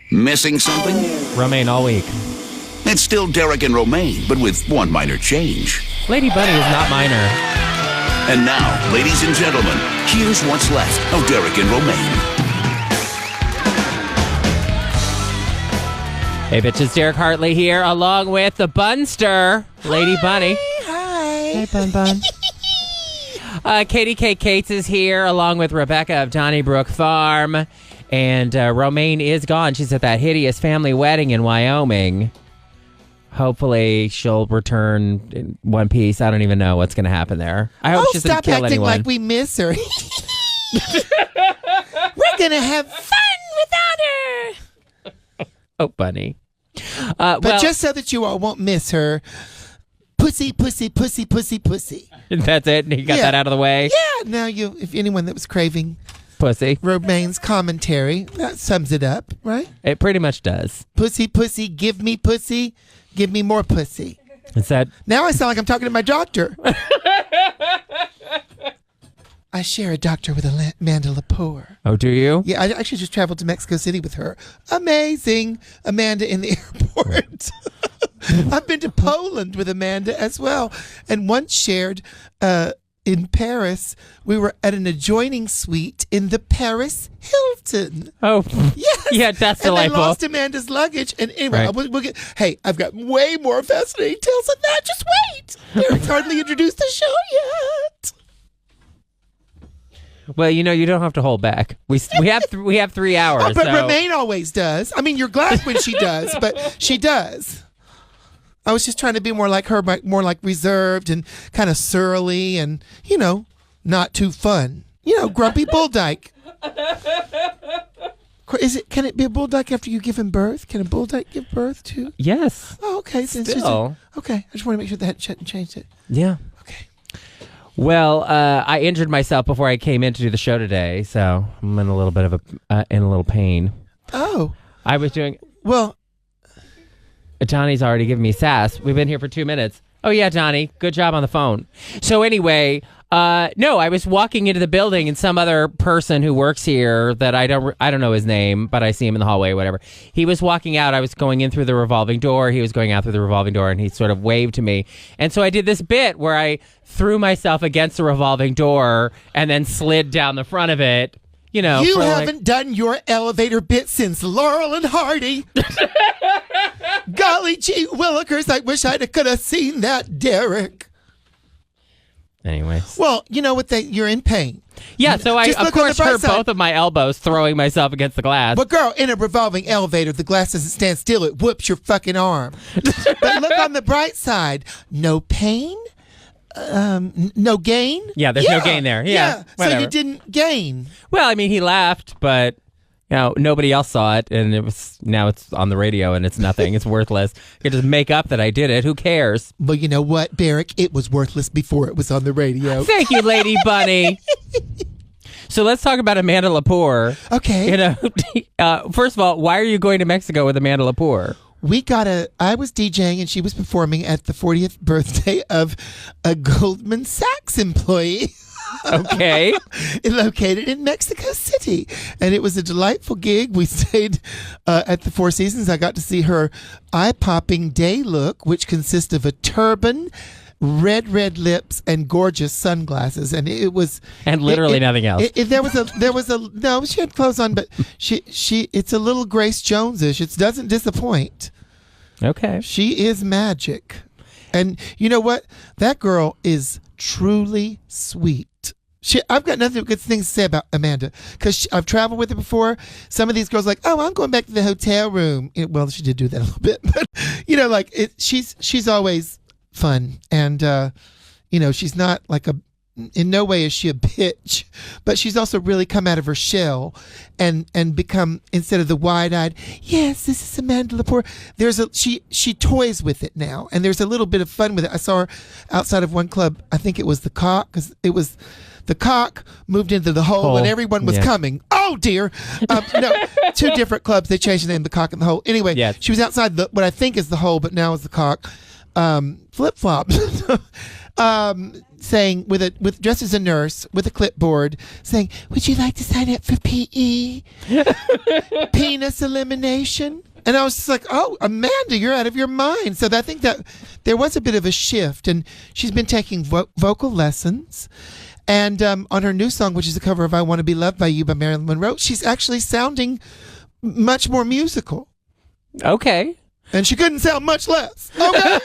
Missing something? Romaine all week. It's still Derek and Romaine, but with one minor change. Lady Bunny is not minor. And now, ladies and gentlemen, here's what's left of Derek and Romaine. Hey, bitches, Derek Hartley here, along with the Bunster, Lady Bunny. Hi. Hey, Bun. Katie K. Cates is here, along with Rebecca of Donnybrook Farm. And Romaine is gone. She's at that hideous family wedding in Wyoming. Hopefully, she'll return in one piece. I don't even know what's going to happen there. I hope she doesn't kill anyone. Stop acting like we miss her. We're going to have fun without her. Oh, Bunny. But just so that you all won't miss her, pussy, pussy, pussy, pussy, pussy. That's it? You got that out of the way? Yeah. Now, if anyone that was craving Pussy. Romaine's commentary, that sums it up, right? It pretty much does. Pussy, pussy, give me more pussy. Is that... Now I sound like I'm talking to my doctor. I share a doctor with Amanda Lepore. Oh, do you? Yeah, I actually just traveled to Mexico City with her. Amazing. Amanda in the airport. I've been to Poland with Amanda as well. And once shared in Paris, we were at an adjoining suite in the Paris Hilton. Oh, yes. Yeah, that's and delightful. And I lost Amanda's luggage. And anyway, Right. we'll get. Hey, I've got way more fascinating tales than that. Just wait. Derek's hardly introduced the show yet. Well, you don't have to hold back. We have 3 hours. Oh, but so. Romaine always does. I mean, you're glad when she does, but she does. I was just trying to be more like her, more like reserved and kind of surly and, not too fun. Grumpy bull dyke. Can it be a bull dyke after you give him birth? Can a bull dyke give birth too? Yes. Oh, okay. Still. Okay. I just want to make sure that hadn't changed it. Yeah. Okay. Well, I injured myself before I came in to do the show today, so I'm in a little bit of in a little pain. Oh. I was doing... Well... Donnie's already given me sass. We've been here for 2 minutes. Oh, yeah, Donnie. Good job on the phone. So anyway, no, I was walking into the building and some other person who works here that I don't know his name, but I see him in the hallway, whatever. He was walking out. I was going in through the revolving door. He was going out through the revolving door, and he sort of waved to me. And so I did this bit where I threw myself against the revolving door and then slid down the front of it. You haven't done your elevator bit since Laurel and Hardy. Golly gee willikers, I wish I could have seen that, Derek. Anyways. Well, you know what? You're in pain. Yeah, so I, of course, hurt side. both of my elbows throwing myself against the glass. But girl, in a revolving elevator, the glass doesn't stand still. It whoops your fucking arm. But look on the bright side. No pain. No gain? Yeah, there's no gain there. Yeah. So you didn't gain. Well, I mean, he laughed, but nobody else saw it, and now it's on the radio, and it's nothing. It's worthless. You can just make up that I did it. Who cares? Well, you know what, Derek? It was worthless before it was on the radio. Thank you, Lady Bunny. So let's talk about Amanda Lepore. Okay. First of all, why are you going to Mexico with Amanda Lepore? I was DJing and she was performing at the 40th birthday of a Goldman Sachs employee. Okay. Located in Mexico City. And it was a delightful gig. We stayed at the Four Seasons. I got to see her eye-popping day look, which consists of a turban, red lips, and gorgeous sunglasses. And it was... And literally nothing else. No, she had clothes on, but it's a little Grace Jones-ish. It doesn't disappoint. Okay. She is magic. And you know what? That girl is truly sweet. I've got nothing but good things to say about Amanda because I've traveled with her before. Some of these girls are like, oh, I'm going back to the hotel room. Well, she did do that a little bit, but she's always fun, and she's not like in no way is she a bitch, but she's also really come out of her shell and become, instead of the wide-eyed, yes, this is Amanda Lepore, she toys with it now, and there's a little bit of fun with it. I saw her outside of one club. I think it was the Cock, because it was the Cock moved into the Hole and everyone was coming. Oh dear. No, two different clubs. They changed the name, the Cock and the Hole. Anyway, She was outside what I think is the Hole, but now is the Cock. Flip-flops. saying with dressed as a nurse with a clipboard, saying, "Would you like to sign up for PE, penis elimination?" And I was just like, "Oh, Amanda, you're out of your mind." So I think that there was a bit of a shift, and she's been taking vocal lessons. And on her new song, which is a cover of "I Want to Be Loved by You" by Marilyn Monroe, she's actually sounding much more musical. Okay. And she couldn't sound much less. Okay.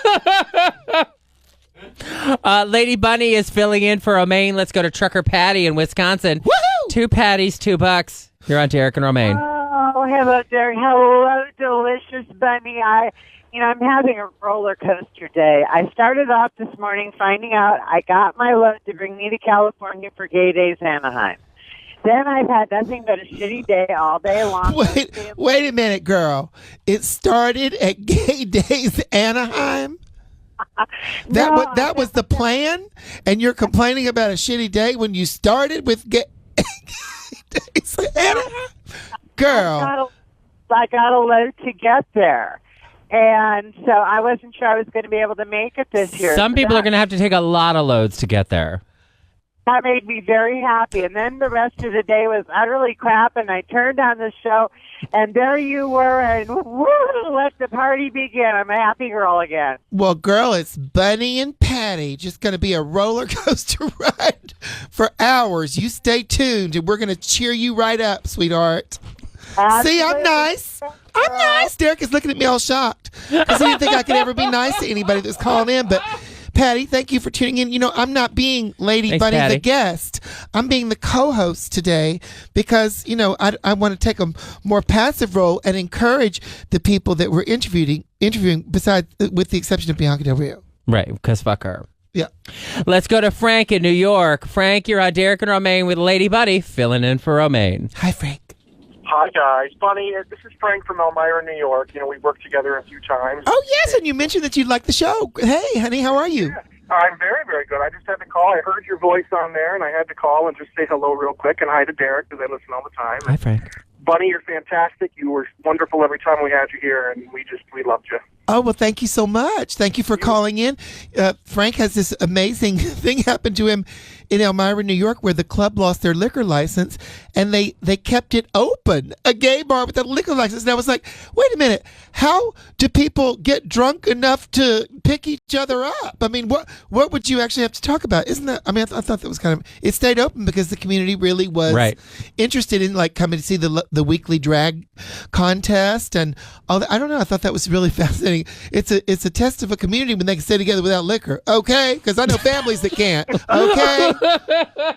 Lady Bunny is filling in for Romaine. Let's go to Trucker Patty in Wisconsin. Woohoo! 2 patties, $2. You're on Derek and Romaine. Oh, hello, Derek. Hello, delicious Bunny. I'm having a roller coaster day. I started off this morning finding out I got my load to bring me to California for Gay Days Anaheim. Then I've had nothing but a shitty day all day long. Wait a minute, girl. It started at Gay Days Anaheim? That was the plan? And you're complaining about a shitty day when you started with Gay Days Anaheim? Girl. I got a load to get there. And so I wasn't sure I was going to be able to make it this year. Some people are going to have to take a lot of loads to get there. That made me very happy. And then the rest of the day was utterly crap, and I turned on the show, and there you were, and woo, let the party begin. I'm a happy girl again. Well, girl, it's Bunny and Patty. Just going to be a roller coaster ride for hours. You stay tuned, and we're going to cheer you right up, sweetheart. Absolutely. See, I'm nice. I'm nice. Derek is looking at me all shocked because he didn't think I could ever be nice to anybody that's calling in. But, Patty, thank you for tuning in. I'm not being Lady Bunny Patty. the guest. I'm being the co-host today because, I want to take a more passive role and encourage the people that we're interviewing besides, with the exception of Bianca Del Rio. Right, because fuck her. Yeah. Let's go to Frank in New York. Frank, you're on Derek and Romaine with Lady Bunny filling in for Romaine. Hi, Frank. Hi, guys. Bunny, this is Frank from Elmira, New York. We've worked together a few times. Oh, yes, and you mentioned that you'd like the show. Hey, honey, how are you? Yeah, I'm very, very good. I just had to call. I heard your voice on there, and I had to call and just say hello real quick, and hi to Derek, because I listen all the time. Hi, Frank. Bunny, you're fantastic. You were wonderful every time we had you here, and we loved you. Oh, well, thank you so much. Thank you for calling in. Frank has this amazing thing happen to him in Elmira, New York, where the club lost their liquor license, and they kept it open, a gay bar with a liquor license. And I was like, wait a minute, how do people get drunk enough to pick each other up? I mean, what would you actually have to talk about? Isn't that, I thought that was it stayed open because the community really was interested in coming to see the weekly drag contest and all that. I don't know. I thought that was really fascinating. It's a test of a community when they can stay together without liquor. Okay? Because I know families that can't. Okay?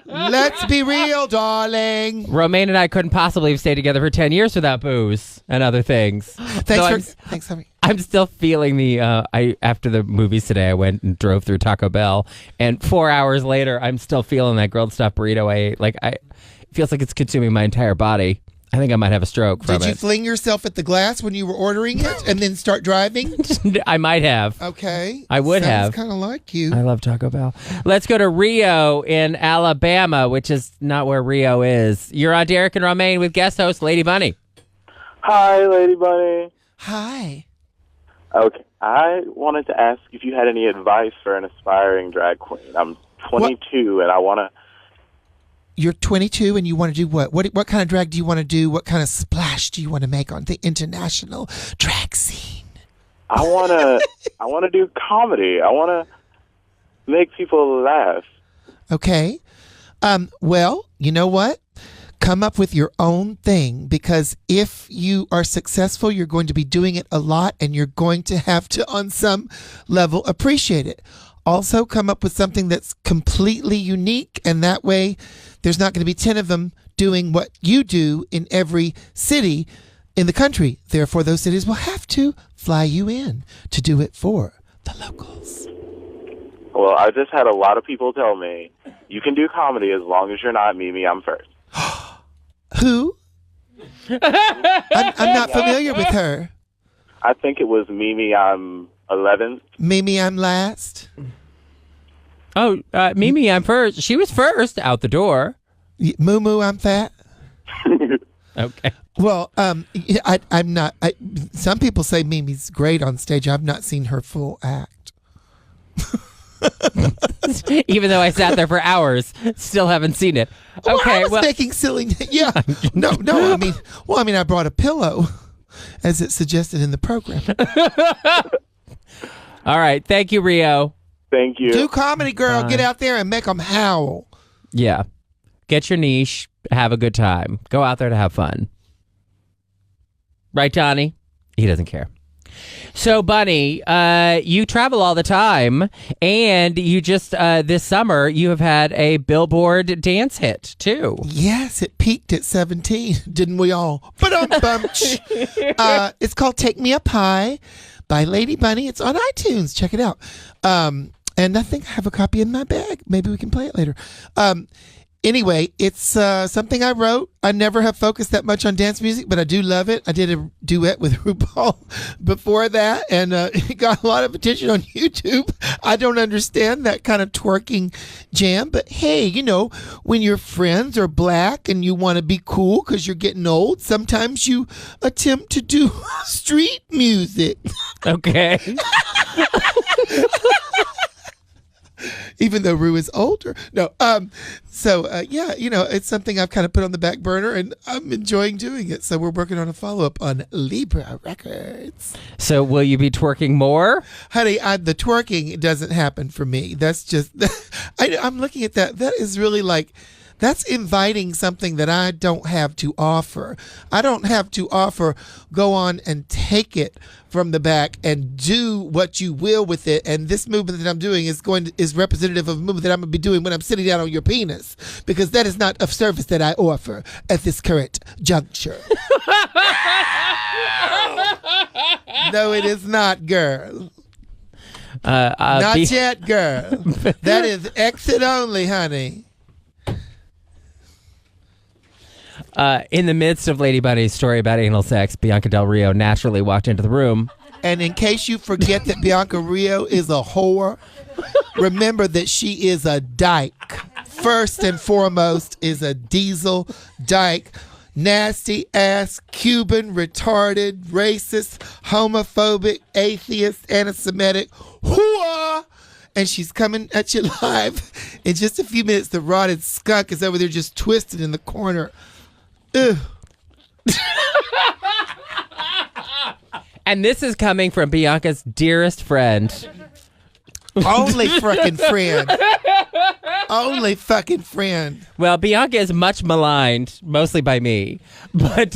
Let's be real, darling. Romaine and I couldn't possibly have stayed together for 10 years without booze and other things. Thanks, honey. I'm still feeling after the movies today, I went and drove through Taco Bell, and 4 hours later, I'm still feeling that grilled stuffed burrito I ate. It feels like it's consuming my entire body. I think I might have a stroke from it. Did you fling yourself at the glass when you were ordering it and then start driving? I might have. Okay. I would have. Sounds kind of like you. I love Taco Bell. Let's go to Rio in Alabama, which is not where Rio is. You're on Derek and Romaine with guest host Lady Bunny. Hi, Lady Bunny. Hi. Okay. I wanted to ask if you had any advice for an aspiring drag queen. I'm 22 and I want to... You're 22 and you want to do what? What kind of drag do you want to do? What kind of splash do you want to make on the international drag scene? I want to do comedy. I want to make people laugh. Okay. Well, you know what? Come up with your own thing, because if you are successful, you're going to be doing it a lot and you're going to have to, on some level, appreciate it. Also, come up with something that's completely unique, and that way there's not going to be 10 of them doing what you do in every city in the country. Therefore, those cities will have to fly you in to do it for the locals. Well, I just had a lot of people tell me, you can do comedy as long as you're not Mimi, I'm first. Who? I'm not familiar with her. I think it was Mimi, I'm 11th. Mimi, I'm last. Oh, Mimi, I'm first. She was first out the door. Moo Moo, I'm fat. Okay. Well, I'm not. Some people say Mimi's great on stage. I've not seen her full act. Even though I sat there for hours, still haven't seen it. Okay, I was making silly. Yeah, no. I mean, I brought a pillow, as it suggested in the program. All right, thank you, Rio. Thank you. Do comedy, girl. Get out there and make them howl. Yeah, get your niche. Have a good time. Go out there to have fun. Right, Donnie? He doesn't care. So, Bunny, you travel all the time, and you just, this summer, you have had a Billboard dance hit, too. Yes, it peaked at 17, didn't we all? Ba-dum-bumch. It's called Take Me Up High by Lady Bunny. It's on iTunes. Check it out. And I think I have a copy in my bag. Maybe we can play it later. Anyway, it's something I wrote. I never have focused that much on dance music, but I do love it. I did a duet with RuPaul before that, and it got a lot of attention on YouTube. I don't understand that kind of twerking jam, but hey, you know, when your friends are black and you want to be cool because you're getting old, sometimes you attempt to do street music. Okay. Even though Rue is older. No. Yeah, you know, it's something I've kind of put on the back burner, and I'm enjoying doing it. So we're working on a follow-up on Libra Records. So will you be twerking more? Honey, the twerking doesn't happen for me. That's just, I'm looking at that. That is really like, that's inviting something that I don't have to offer. I don't have to offer, go on and take it from the back and do what you will with it. And this movement that I'm doing is representative of a movement that I'm going to be doing when I'm sitting down on your penis, because that is not a service that I offer at this current juncture. No, it is not, girl. Not yet, girl. That is exit only, honey. In the midst of Lady Bunny's story about anal sex, Bianca Del Rio naturally walked into the room. And in case you forget that Bianca Rio is a whore, remember that she is a dyke. First and foremost is a diesel dyke. Nasty ass, Cuban, retarded, racist, homophobic, atheist, anti-Semitic. Whoa! And she's coming at you live in just a few minutes. The rotted skunk is over there just twisted in the corner. Ugh. And this is coming from Bianca's dearest friend. Only fucking friend. Only fucking friend. Well, Bianca is much maligned, mostly by me, but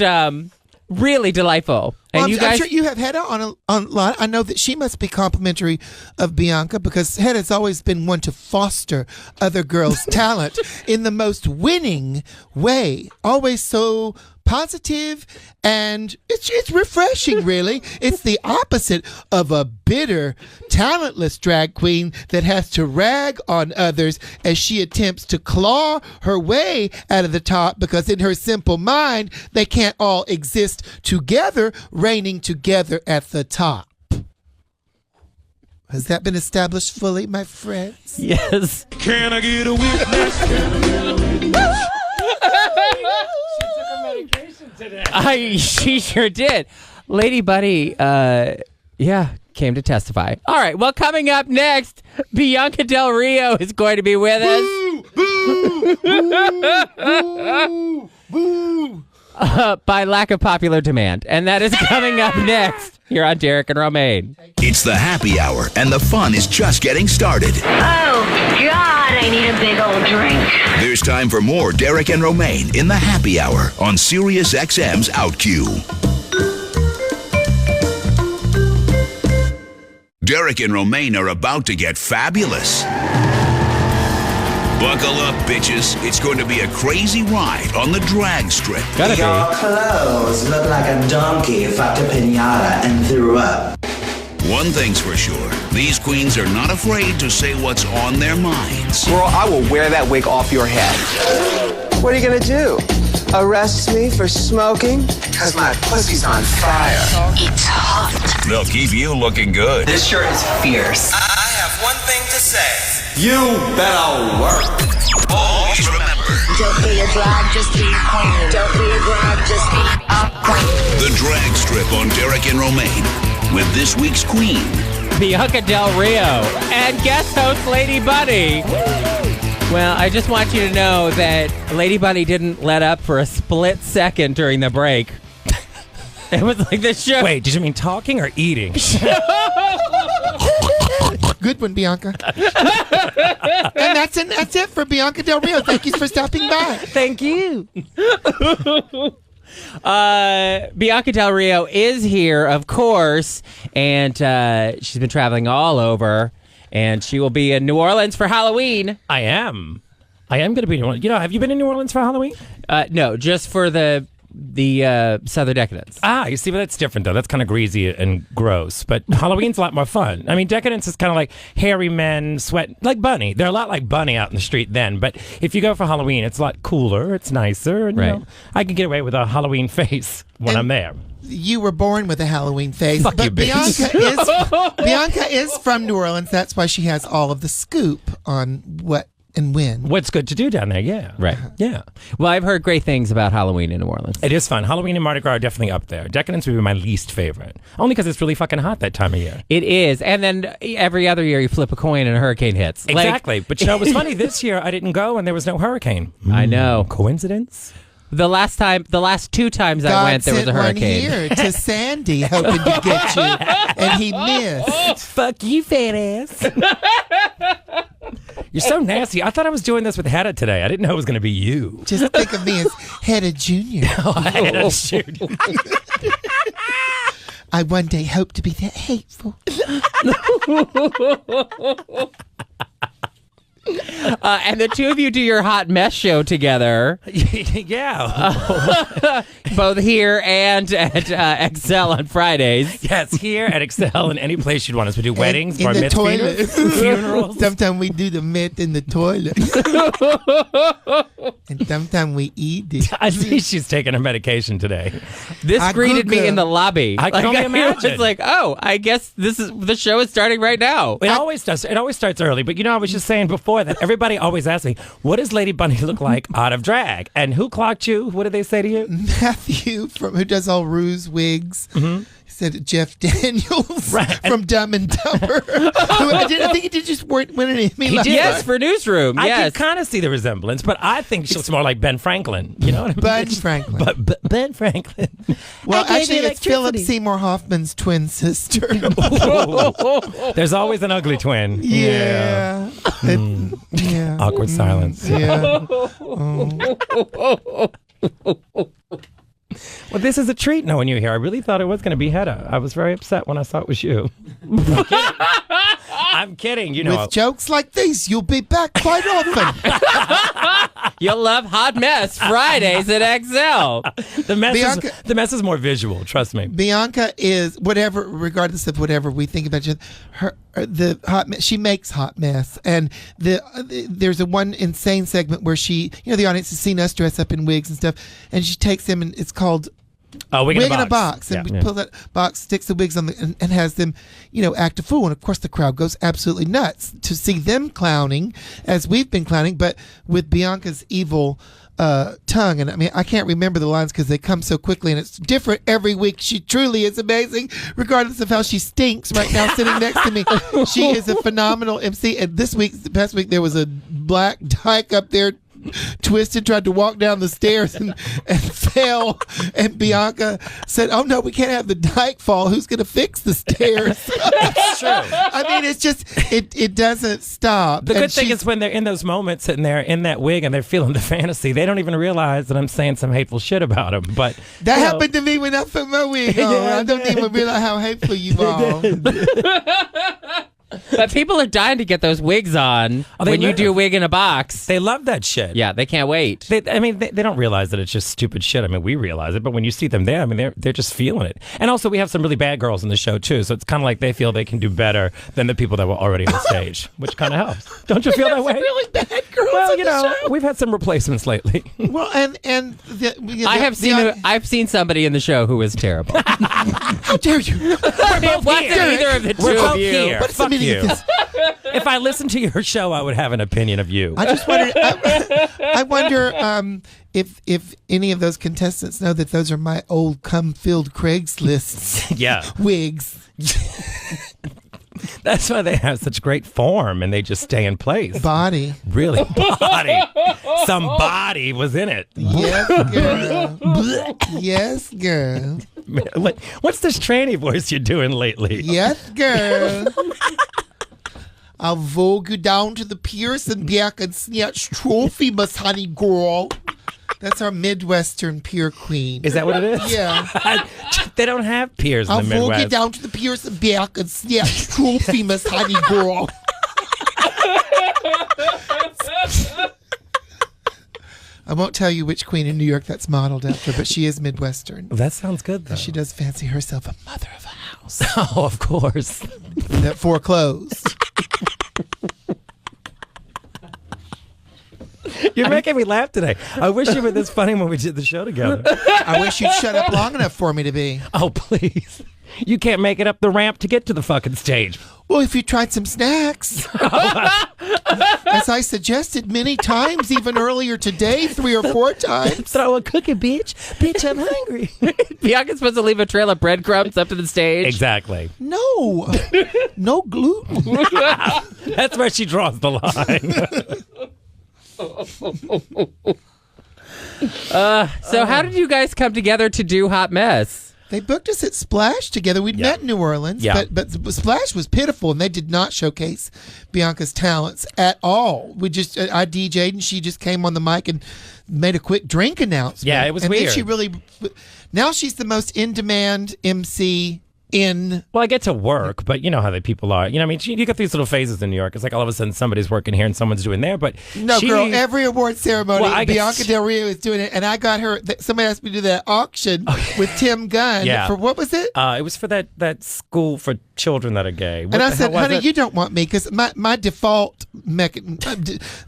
really delightful. And Well, you I'm guys, sure you have Hedda on a lot. I know that she must be complimentary of Bianca, because Hedda's always been one to foster other girls' talent in the most winning way. Always so positive, and it's refreshing, really. It's the opposite of a bitter, talentless drag queen that has to rag on others as she attempts to claw her way out of the top, because in her simple mind, they can't all exist together, reigning together at the top. Has that been established fully, my friends? yes. Can I get a witness? Can I get a witness? She sure did. Lady Bunny, came to testify. All right, well, coming up next, Bianca Del Rio is going to be with us. Boo! Boo! Boo! By lack of popular demand. And that is coming up next here on Derek and Romaine. It's the happy hour, and the fun is just getting started. Oh, God, I need a big old drink. There's time for more Derek and Romaine in the happy hour on Sirius XM's OutQ. Derek and Romaine are about to get fabulous. Buckle up, bitches. It's going to be a crazy ride on the drag strip. Gotta Your be. clothes look like a donkey fucked a pinata and threw up. One thing's for sure. These queens are not afraid to say what's on their minds. Girl, I will wear that wig off your head. What are you gonna do? Arrest me for smoking? Cause my pussy's on fire. It's hot. They'll keep you looking good. This shirt is fierce. I have one thing to say. You better work. Always remember, Don't be a drag, just be a queen. Don't be a drag, just be a queen. the drag strip on Derek and Romaine with this week's queen, Bianca Del Rio, and guest host Lady Bunny. Well, I just want you to know that Lady Bunny didn't let up for a split second during the break. It was like the show. Wait, did you mean talking or eating? Good one, Bianca. And that's it for Bianca Del Rio. Thank you for stopping by. Thank you. Bianca Del Rio is here, of course, and she's been traveling all over, and she will be in New Orleans for Halloween. I am going to be in New Orleans. Have you been in New Orleans for Halloween? No, just for the Southern Decadence. You see, but that's different, though. That's kind of greasy and gross. But Halloween's a lot more fun. I mean, Decadence is kind of like hairy men, sweat, like Bunny. They're a lot like Bunny out in the street then. But if you go for Halloween, it's a lot cooler. It's nicer. And, right. I can get away with a Halloween face when I'm there. You were born with a Halloween face. Fuck but you, bitch. Bianca is from New Orleans. That's why she has all of the scoop on what and when. What's good to do down there, yeah. Right. Yeah. Well, I've heard great things about Halloween in New Orleans. It is fun. Halloween and Mardi Gras are definitely up there. Decadence would be my least favorite. Only because it's really fucking hot that time of year. It is. And then every other year you flip a coin and a hurricane hits. Exactly. But it was funny. This year I didn't go and there was no hurricane. I know. Coincidence? The last two times I went, there was a hurricane. God sent one here to Sandy hoping to get you, and he missed. Fuck you, fat ass. You're so nasty. I thought I was doing this with Hedda today. I didn't know it was going to be you. Just think of me as Hedda Jr. Hedda Jr. I one day hope to be that hateful. And the two of you do your hot mess show together. Yeah. Both here and at Excel on Fridays. Yes, here at Excel and any place you'd want us. We do weddings, bar in the mitzvahs, toilet. funerals. Sometimes we do the myth in the toilet. And sometimes we eat it. I see she's taking her medication today. This greeted me in the lobby. I can only imagine. It's like, oh, I guess the show is starting right now. It always does. It always starts early. But I was just saying before that everybody always asks me, what does Lady Bunny look like out of drag? And who clocked you? What did they say to you? Matthew, who does all Ruse wigs. Mm-hmm. Said Jeff Daniels from Dumb and Dumber. I think he did just win an Emmy. He did, yes, for Newsroom. I yes. can kind of see the resemblance, but I think she looks more like Ben Franklin. You know what I mean? Ben Franklin. But Ben Franklin. Well, actually, it's Philip Seymour Hoffman's twin sister. There's always an ugly twin. Yeah. Yeah. Awkward silence. Yeah. Well, this is a treat knowing you here. I really thought it was going to be Hedda. I was very upset when I saw it was you. I'm kidding. With jokes like these, you'll be back quite often. You'll love Hot Mess Fridays at XL. The mess is more visual. Trust me. Bianca is regardless of whatever we think about the hot mess. She makes hot mess, and there's a one insane segment where she, the audience has seen us dress up in wigs and stuff, and she takes them and it's called Wig in a Box. And we pull that box, sticks the wigs on and has them, act a fool. And of course, the crowd goes absolutely nuts to see them clowning as we've been clowning, but with Bianca's evil tongue. And I mean, I can't remember the lines because they come so quickly, and it's different every week. She truly is amazing, regardless of how she stinks right now sitting next to me. She is a phenomenal MC. And the past week, there was a black dyke up there twisted, tried to walk down the stairs and fell, and Bianca said, "Oh no, we can't have the dyke fall. Who's going to fix the stairs?" That's true. I mean, it's just it doesn't stop. The good thing is when they're in those moments sitting there in that wig and they're feeling the fantasy, they don't even realize that I'm saying some hateful shit about them. But that happened to me when I put my wig on. I don't even realize how hateful you are. But people are dying to get those wigs on when you do Wig in a Box. They love that shit. Yeah, they can't wait. They don't realize that it's just stupid shit. I mean, we realize it, but when you see them there, I mean, they're just feeling it. And also, we have some really bad girls in the show, too, so it's kind of like they feel they can do better than the people that were already on stage, which kind of helps. Don't you feel that way? Really bad girls well, on the show. We've had some replacements lately. Well, I've seen somebody in the show who was terrible. How dare you? It wasn't either of the two of you. Here. Fuck you. If I listened to your show, I would have an opinion of you. I just wondered. I wonder if any of those contestants know that those are my old cum-filled Craigslist yeah. wigs. That's why they have such great form and they just stay in place. Body. Really? Body. Some body was in it. Yes, girl. Yes, girl. What's this tranny voice you're doing lately? Yes, girl. I'll vogue you down to the piers and Bianca and snatch trophy, Miss Honey Girl. That's our Midwestern pier queen. Is that what it is? Yeah. They don't have piers in the Midwest. I'll vogue you down to the piers and Bianca and snatch trophy, Miss Honey Girl. I won't tell you which queen in New York that's modeled after, but she is Midwestern. That sounds good, though. She does fancy herself a mother of a house. Oh, of course. That foreclosed. You're making me laugh today. I wish you were this funny when we did the show together. I wish you'd shut up long enough for me to be. Oh, please. You can't make it up the ramp to get to the fucking stage. Well, if you tried some snacks. As I suggested many times, even earlier today, 3 or 4 times. Throw a cookie, bitch. Bitch, I'm hungry. Bianca's supposed to leave a trail of breadcrumbs up to the stage. Exactly. No. No gluten. That's where she draws the line. So how did you guys come together to do Hot Mess? They booked us at Splash together. We'd met in New Orleans, but Splash was pitiful, and they did not showcase Bianca's talents at all. I DJ'd, and she just came on the mic and made a quick drink announcement. Yeah, it was weird. Then now she's the most in-demand MC in. Well, I get to work, but you know how the people are. You know, I mean, you get these little phases in New York. It's like all of a sudden somebody's working here and someone's doing there. But no, girl, every award ceremony, Bianca guess, Del Rio is doing it, and I got her. Somebody asked me to do that auction with Tim Gunn. Yeah. For what was it? It was for that school for children that are gay. And I said, honey, you don't want me because my default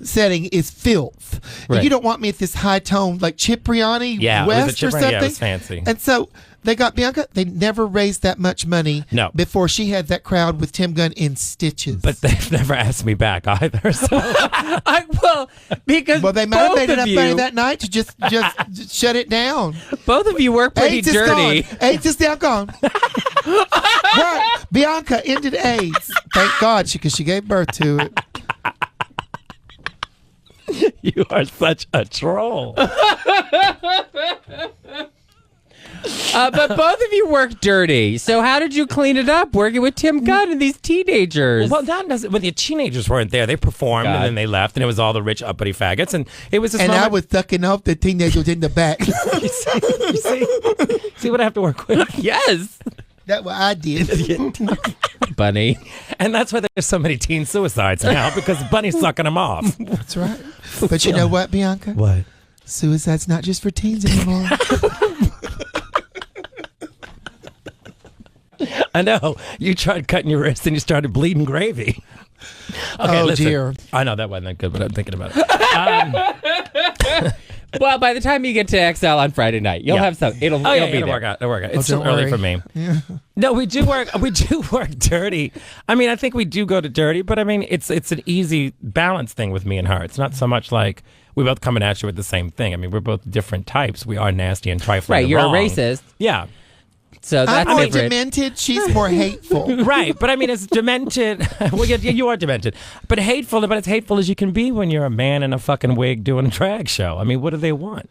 setting is filth. Right. And you don't want me at this high tone like Cipriani West or something. Yeah, it was fancy. And so they got Bianca. They never raised that much money before she had that crowd with Tim Gunn in stitches. But they've never asked me back either. So. Well, they might have made enough money that night to just shut it down. Both of you work pretty dirty. AIDS is now gone. Right. Bianca ended AIDS. Thank God, because she gave birth to it. You are such a troll. But both of you work dirty. So how did you clean it up working with Tim Gunn and these teenagers? Well, that doesn't. When the teenagers weren't there, they performed and then they left, and it was all the rich uppity faggots, and it was. And I was sucking off the teenagers in the back. you see what I have to work with? Yes. That's what I did. Bunny. And that's why there's so many teen suicides now, because Bunny's sucking them off. That's right. But you know what, Bianca? What? Suicide's not just for teens anymore. I know. You tried cutting your wrist and you started bleeding gravy. Okay, listen. Dear. I know that wasn't that good, but I'm thinking about it. Well, by the time you get to XL on Friday night, you'll have some. It'll be there. Work out. It'll work out. It's still early for me. Yeah. No, we do work. We do work dirty. I mean, I think we do go to dirty, but I mean, it's an easy balance thing with me and her. It's not so much like we both coming at you with the same thing. I mean, we're both different types. We are nasty and trifling. Right, you're wrong. a racist. Yeah. So that's I'm more different. demented. She's more hateful. Right, but I mean, it's demented. Well, you are demented, but hateful. But as hateful as you can be when you're a man in a fucking wig doing a drag show. I mean, what do they want?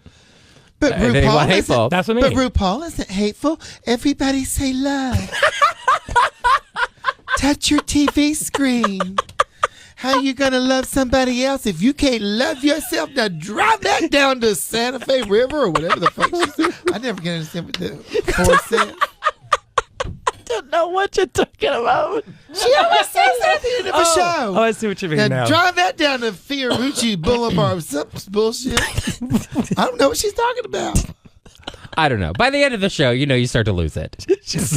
But RuPaul isn't. That's what I mean. But RuPaul isn't hateful. Everybody say love. Touch your TV screen. How you gonna love somebody else if you can't love yourself? Now drive that down to Santa Fe River or whatever the fuck she said. I never can understand what the horse said. Don't know what you're talking about. She always says that at the end of a show. Oh, I see what you mean now. Drive that down to Fiorucci Boulevard or some bullshit. I don't know what she's talking about. I don't know. By the end of the show, you start to lose it. She's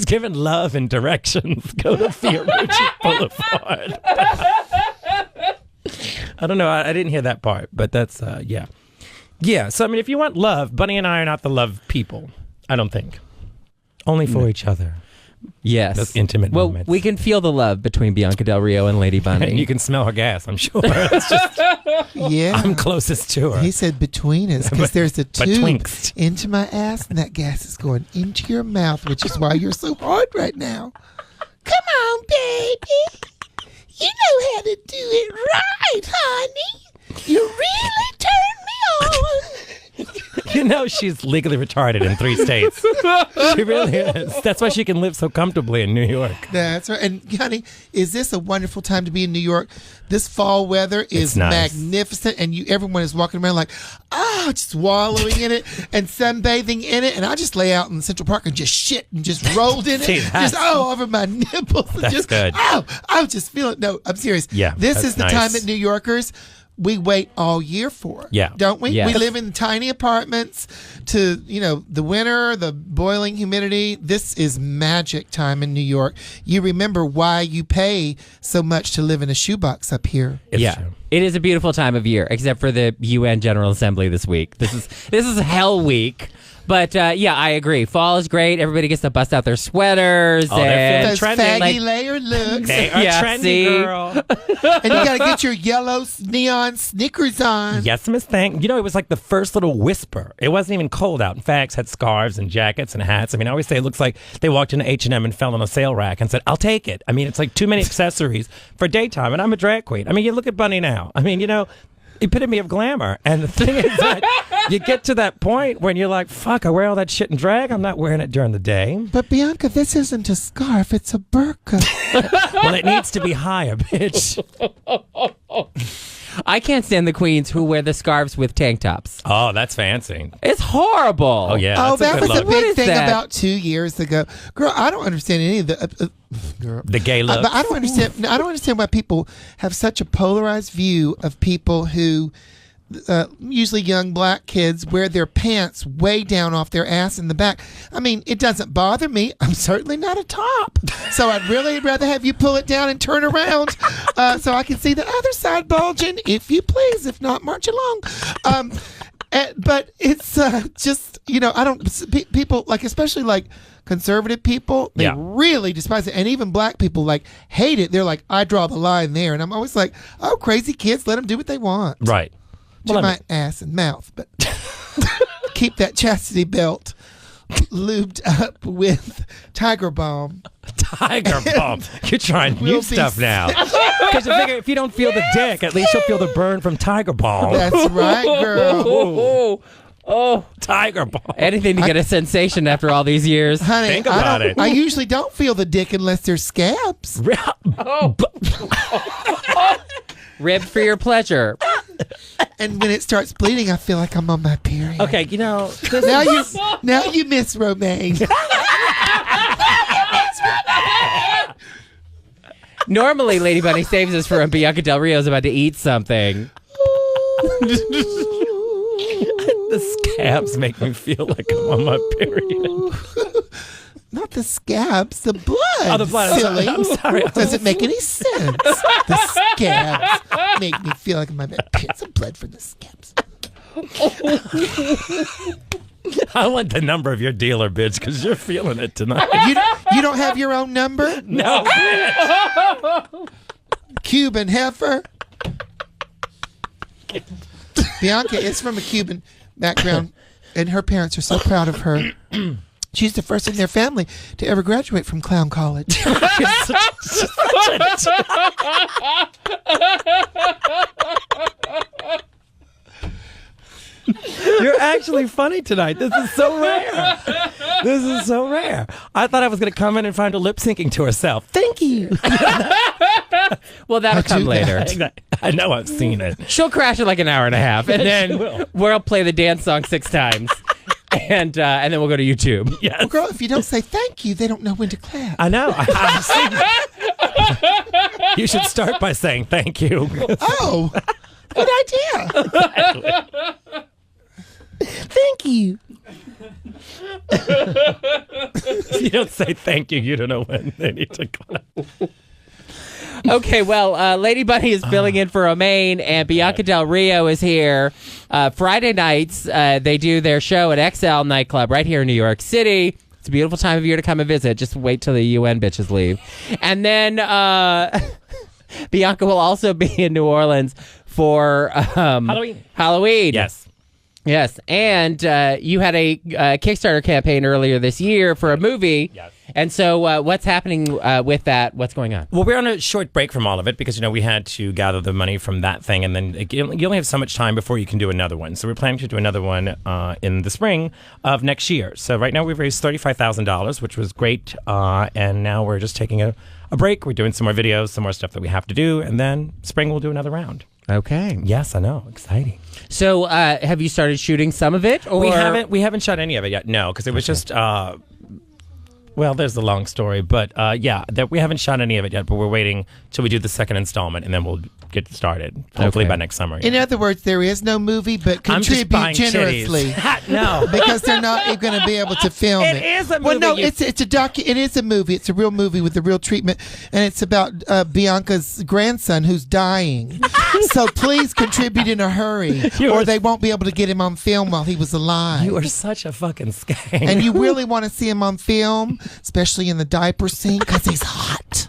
giving love and directions. Go to Fiorucci Boulevard. I don't know. I didn't hear that part, but that's yeah. Yeah. So I mean, if you want love, Bunny and I are not the love people. I don't think. Only for each other. Yes. Those intimate well, moments. we can feel the love between Bianca Del Rio and Lady Bunny. And you can smell her gas, I'm sure. It's just, Yeah. I'm closest to her. He said between us because there's a tube Betwinkst. into my ass and that gas is going into your mouth, which is why you're so hard right now. Come on, baby. You know how to do it right, honey. You really turned me on. You know she's legally retarded in 3 states. She really is. That's why she can live so comfortably in New York. That's right. And honey, is this a wonderful time to be in New York? This fall weather is nice. magnificent, and everyone is walking around like, just wallowing in it and sunbathing in it. And I just lay out in Central Park and just shit and just rolled in it, See, just over my nipples. And That's just, good. I'm just feeling. No, I'm serious. Yeah, this that's is the nice. time that New Yorkers we wait all year for. Yeah. Don't we? Yes. We live in tiny apartments to, the winter, the boiling humidity. This is magic time in New York. You remember why you pay so much to live in a shoebox up here. It's yeah. true. It is a beautiful time of year, except for the UN General Assembly this week. This is Hell Week. But yeah, I agree. Fall is great. Everybody gets to bust out their sweaters. Oh, they're and feeling Those trendy. faggy layer looks. They are Yeah, trendy, see? girl. And you got to get your yellow neon sneakers on. Yes, Miss Thang. It was like the first little whisper. It wasn't even cold out. In fact, had scarves and jackets and hats. I mean, I always say it looks like they walked into H&M and fell on a sale rack and said, I'll take it. I mean, it's like too many accessories for daytime, and I'm a drag queen. I mean, you look at Bunny now. I mean, epitome of glamour. And the thing is that you get to that point when you're like, fuck, I wear all that shit in drag. I'm not wearing it during the day. But Bianca, this isn't a scarf. It's a burqa. Well, it needs to be higher, bitch. I can't stand the queens who wear the scarves with tank tops. Oh, that's fancy. It's horrible. Oh, yeah. Oh, that's that a good was a look. What big is thing that? about 2 years ago. Girl, I don't understand any of the girl. The gay look. But I don't understand. I don't understand why people have such a polarized view of people who, usually young black kids, wear their pants way down off their ass in the back. I mean, it doesn't bother me. I'm certainly not a top, so I'd really rather have you pull it down and turn around, so I can see the other side bulging, if you please. If not, march along. But it's just I don't people like, especially like conservative people, they really despise it, and even black people like hate it. They're like, I draw the line there, and I'm always like, oh, crazy kids, let them do what they want. Right. To my ass and mouth, but keep that chastity belt lubed up with Tiger Balm. Tiger Balm. You're trying new We'll be stuff now. Because you figure if you don't feel the dick, at least you'll feel the burn from Tiger Balm. That's right, girl. Oh, Tiger Balm. anything to get a sensation after all these years. Honey, Think about it. I usually don't feel the dick unless there's scabs. Ribbed for your pleasure. And when it starts bleeding, I feel like I'm on my period. Okay, now you miss Romaine. Normally, Lady Bunny saves us for when Bianca Del Rio's about to eat something. The scabs make me feel like I'm on my period. Not the scabs, the blood. Oh, the blood. Silly. I'm sorry. Doesn't make any sense. The scabs make me feel like I'm on my period. Some blood from the scabs. I want the number of your dealer, bitch, because you're feeling it tonight. You don't have your own number? No, bitch. Cuban heifer. Bianca is from a Cuban background, and her parents are so proud of her. She's the first in their family to ever graduate from clown college. You're actually funny tonight. This is so rare. This is so rare. I thought I was going to come in and find her lip syncing to herself. Thank you. Well, that'll come later. I know, I've seen it. She'll crash in like an hour and a half, and then we'll play the dance song 6 times, and then we'll go to YouTube. Yes. Well, girl, if you don't say thank you, they don't know when to clap. I know. I've seen it. You should start by saying thank you. Oh, good idea. Thank you. If you don't say thank you, you don't know when they need to clap. Okay, well, Lady Bunny is filling in for Romaine, and Bianca Del Rio is here. Friday nights, they do their show at XL Nightclub right here in New York City. It's a beautiful time of year to come and visit. Just wait till the UN bitches leave. And then Bianca will also be in New Orleans for Halloween. Yes. And you had a Kickstarter campaign earlier this year for a movie. Yes. And so what's happening with that? What's going on? Well, we're on a short break from all of it because, we had to gather the money from that thing. And then you only have so much time before you can do another one. So we're planning to do another one in the spring of next year. So right now we've raised $35,000, which was great. And now we're just taking a break. We're doing some more videos, some more stuff that we have to do. And then spring we'll do another round. Okay. Yes, I know. Exciting. So have you started shooting some of it? Or? We haven't shot any of it yet. No, because it was just... well, there's the long story, but that we haven't shot any of it yet, but we're waiting till we do the second installment, and then we'll get started, hopefully by next summer. In other words, there is no movie, but contribute generously. No. Because they're not going to be able to film it. It is a movie. Well, no, it's a it is a movie. It's a real movie with a real treatment, and it's about Bianca's grandson who's dying. So please contribute in a hurry, or they won't be able to get him on film while he was alive. You are such a fucking skank. And you really want to see him on film, especially in the diaper scene, because he's hot.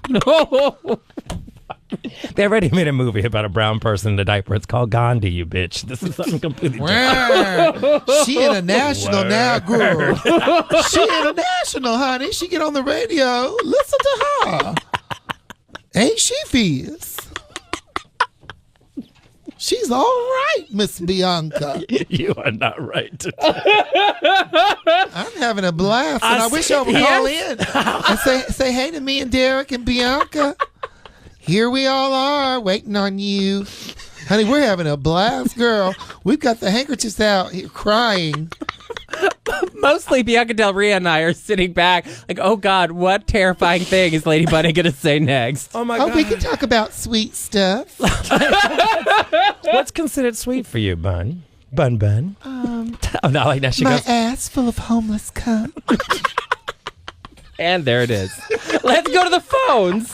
They already made a movie about a brown person in a diaper. It's called Gandhi, you bitch. This is something completely different. She international now, girl. She international, honey. She get on the radio. Listen to her. Ain't she fierce? She's all right, Miss Bianca. You are not right today. I'm having a blast, and I wish I would call in and say hey to me and Derek and Bianca. Here we all are, waiting on you. Honey, we're having a blast, girl. We've got the handkerchiefs out here crying. Mostly Bianca Del Rio and I are sitting back like, oh, God, what terrifying thing is Lady Bunny going to say next? Oh, my God. We can talk about sweet stuff. What's considered sweet for you, Bun? Bun? Now she my goes, ass full of homeless cum. And there it is. Let's go to the phones.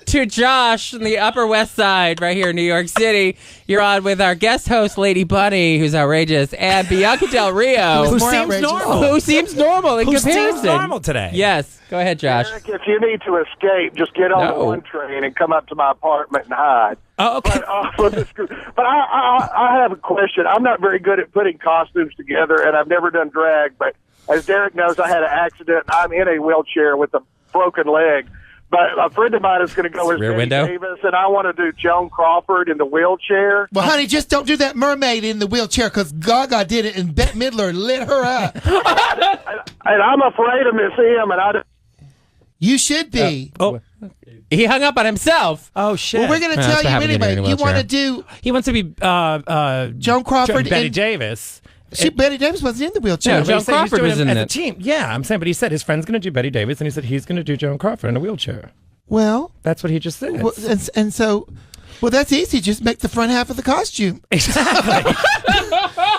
To Josh in the Upper West Side right here in New York City. You're on with our guest host, Lady Bunny, who's outrageous, and Bianca Del Rio. Who seems normal. Who seems normal in comparison. Who seems normal today. Yes. Go ahead, Josh. Eric, if you need to escape, just get on one train and come up to my apartment and hide. Oh, okay. But I have a question. I'm not very good at putting costumes together, and I've never done drag, but as Derek knows, I had an accident. I'm in a wheelchair with a broken leg. But a friend of mine is going to go as Betty Davis, and I want to do Joan Crawford in the wheelchair. Well, honey, just don't do that mermaid in the wheelchair, because Gaga did it, and Bette Midler lit her up. And I'm afraid of Miss M, and I don't... You should be. He hung up on himself. Oh, shit. Well, we're going to tell you anyway. You want to do... He wants to be Joan Crawford Betty Davis. Betty Davis wasn't in the wheelchair. No, Joan Crawford was in as it. a team. Yeah, I'm saying, but he said his friend's going to do Betty Davis, and he said he's going to do Joan Crawford in a wheelchair. Well, that's what he just said. Well, and so, that's easy. Just make the front half of the costume. Exactly.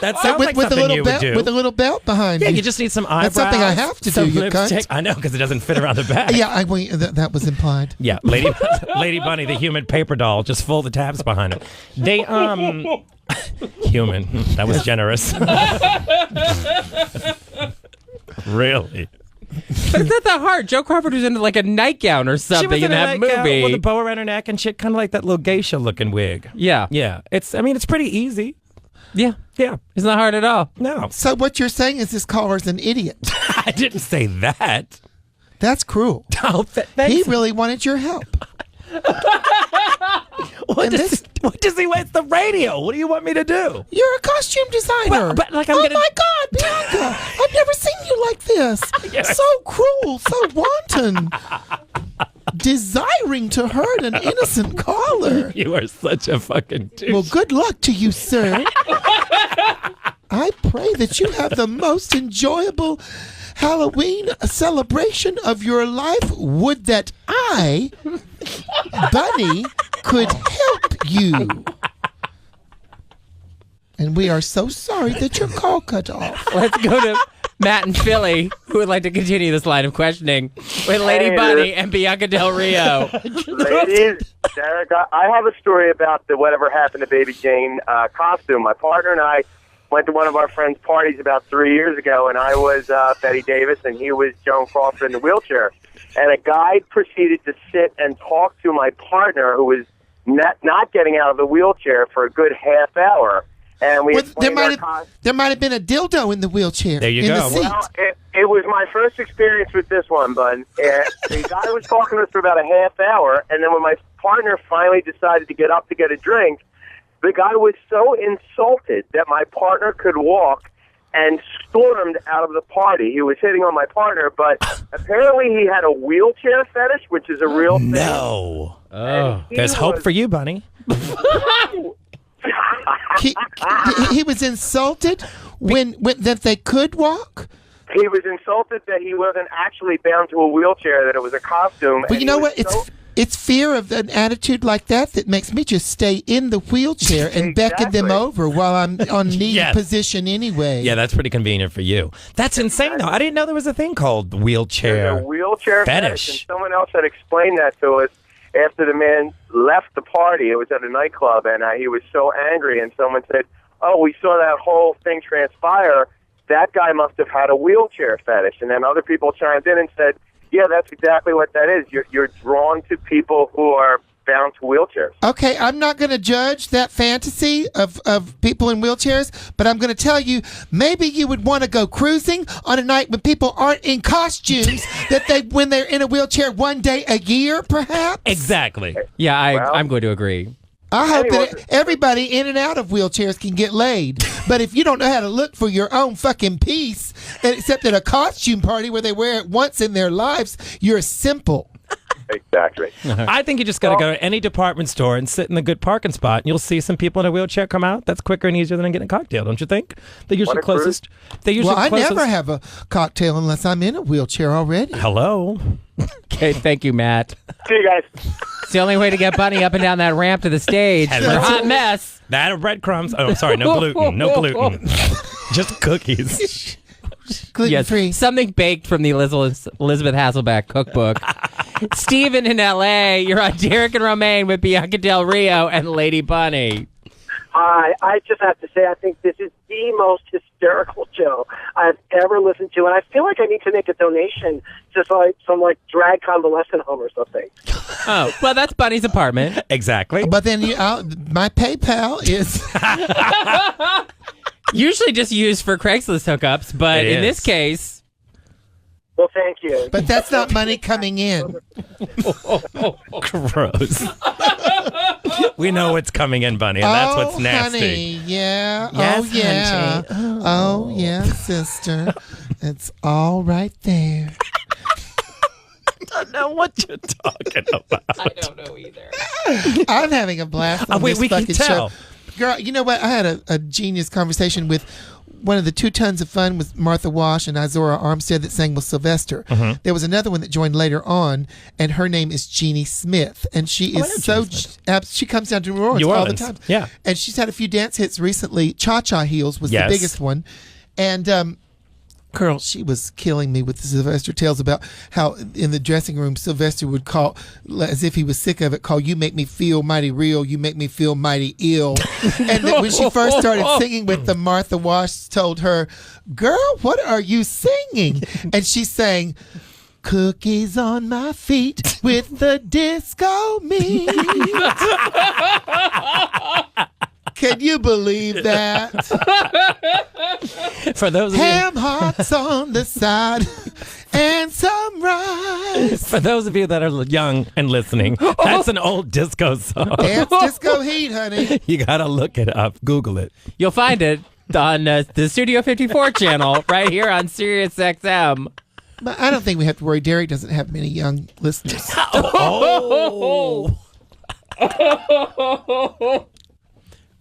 That sounds like something you would do. With a little belt behind you. Yeah, you just need some eyebrows. That's something I have to do, you lipstick. cunt. I know, because it doesn't fit around the back. Yeah, that was implied. Yeah, Lady Bunny, the human paper doll, just fold the tabs behind it. They, human. That was generous. Really? But it's not that hard. Joe Crawford was in like a nightgown or something in that movie. With a bow around her neck and shit, kind of like that little geisha looking wig. Yeah. Yeah. It's pretty easy. Yeah. Yeah. It's not hard at all. No. So what you're saying is this caller's an idiot. I didn't say that. That's cruel. Oh, he really wanted your help. What does he want? It's the radio. What do you want me to do? You're a costume designer. But like my God, Bianca. I've never seen you like this. Yes. So cruel, so wanton. Desiring to hurt an innocent caller. You are such a fucking douche. Well, good luck to you, sir. I pray that you have the most enjoyable Halloween celebration of your life. Would that I, Bunny, could help you. And we are so sorry that your call cut off. Let's go to Matt in Philly, who would like to continue this line of questioning with Lady Bunny and Bianca Del Rio. Ladies, Derek, I have a story about the whatever happened to Baby Jane costume. My partner and I went to one of our friends' parties about 3 years ago, and I was Betty Davis, and he was Joan Crawford in the wheelchair. And a guy proceeded to sit and talk to my partner, who was not getting out of the wheelchair for a good half hour. And we there might have been a dildo in the wheelchair. There you in go. The seat. Well, it was my first experience with this one, bud. The guy was talking to us for about a half hour, and then when my partner finally decided to get up to get a drink, the guy was so insulted that my partner could walk and stormed out of the party. He was hitting on my partner, but apparently he had a wheelchair fetish, which is a real thing. No. Oh, there's hope for you, Bunny. He was insulted when that they could walk. He was insulted that he wasn't actually bound to a wheelchair, that it was a costume. But you know what? It's fear of an attitude like that makes me just stay in the wheelchair and beckon them over while I'm on knee position anyway. Yeah, that's pretty convenient for you. That's insane, though. I didn't know there was a thing called wheelchair. There's a wheelchair fetish. And someone else had explained that to us after the man left the party. It was at a nightclub, and he was so angry, and someone said, "Oh, we saw that whole thing transpire. That guy must have had a wheelchair fetish." And then other people chimed in and said, "Yeah, that's exactly what that is. You're drawn to people who are bound to wheelchairs." Okay, I'm not going to judge that fantasy of people in wheelchairs, but I'm going to tell you, maybe you would want to go cruising on a night when people aren't in costumes when they're in a wheelchair one day a year, perhaps? Exactly. Yeah, I'm going to agree. I hope that everybody in and out of wheelchairs can get laid. But if you don't know how to look for your own fucking piece, except at a costume party where they wear it once in their lives, you're simple. Exactly. I think you just got to go to any department store and sit in a good parking spot, and you'll see some people in a wheelchair come out. That's quicker and easier than getting a cocktail, don't you think? They're usually closest. I never have a cocktail unless I'm in a wheelchair already. Hello. Okay, thank you, Matt. See you guys. It's the only way to get Bunny up and down that ramp to the stage. We're a hot mess. That or breadcrumbs. Oh, sorry, no gluten. No gluten. Just cookies. Gluten-free. Something baked from the Elizabeth Hasselbeck cookbook. Steven in L.A., you're on Derek and Romaine with Bianca Del Rio and Lady Bunny. Hi, I just have to say I think this is the most hysterical show I've ever listened to, and I feel like I need to make a donation to some drag convalescent home or something. Oh, well, that's Bunny's apartment. Exactly. But then my PayPal is usually just used for Craigslist hookups, but in this case... Well, thank you. But that's not money coming in. Gross. We know what's coming in, Bunny, and that's what's nasty. Honey, yeah. Yes, oh, yeah. honey. Oh, yeah, sister. It's all right there. I don't know what you're talking about. I don't know either. I'm having a blast on this we fucking can tell. show. Girl, you know what? I had a genius conversation with one of the 2 Tons of Fun with Martha Wash and Izora Armstead that sang with Sylvester. Mm-hmm. There was another one that joined later on, and her name is Jeannie Smith, and she is she comes down to New Orleans all the time. Yeah, and she's had a few dance hits recently. Cha Cha Heels was the biggest one, and girl, she was killing me with the Sylvester tales about how in the dressing room Sylvester would call, as if he was sick of it, call "You make me feel mighty real, you make me feel mighty ill." And that when she first started singing with them, Martha Wash told her, "Girl, what are you singing?" And she sang, "Cookies on my feet with the disco meat." Can you believe that? For those of ham hocks on the side and some rice. For those of you that are young and listening, that's an old disco song. Dance disco heat, honey. You gotta look it up. Google it. You'll find it on the Studio 54 channel right here on Sirius XM. But I don't think we have to worry. Derek doesn't have many young listeners.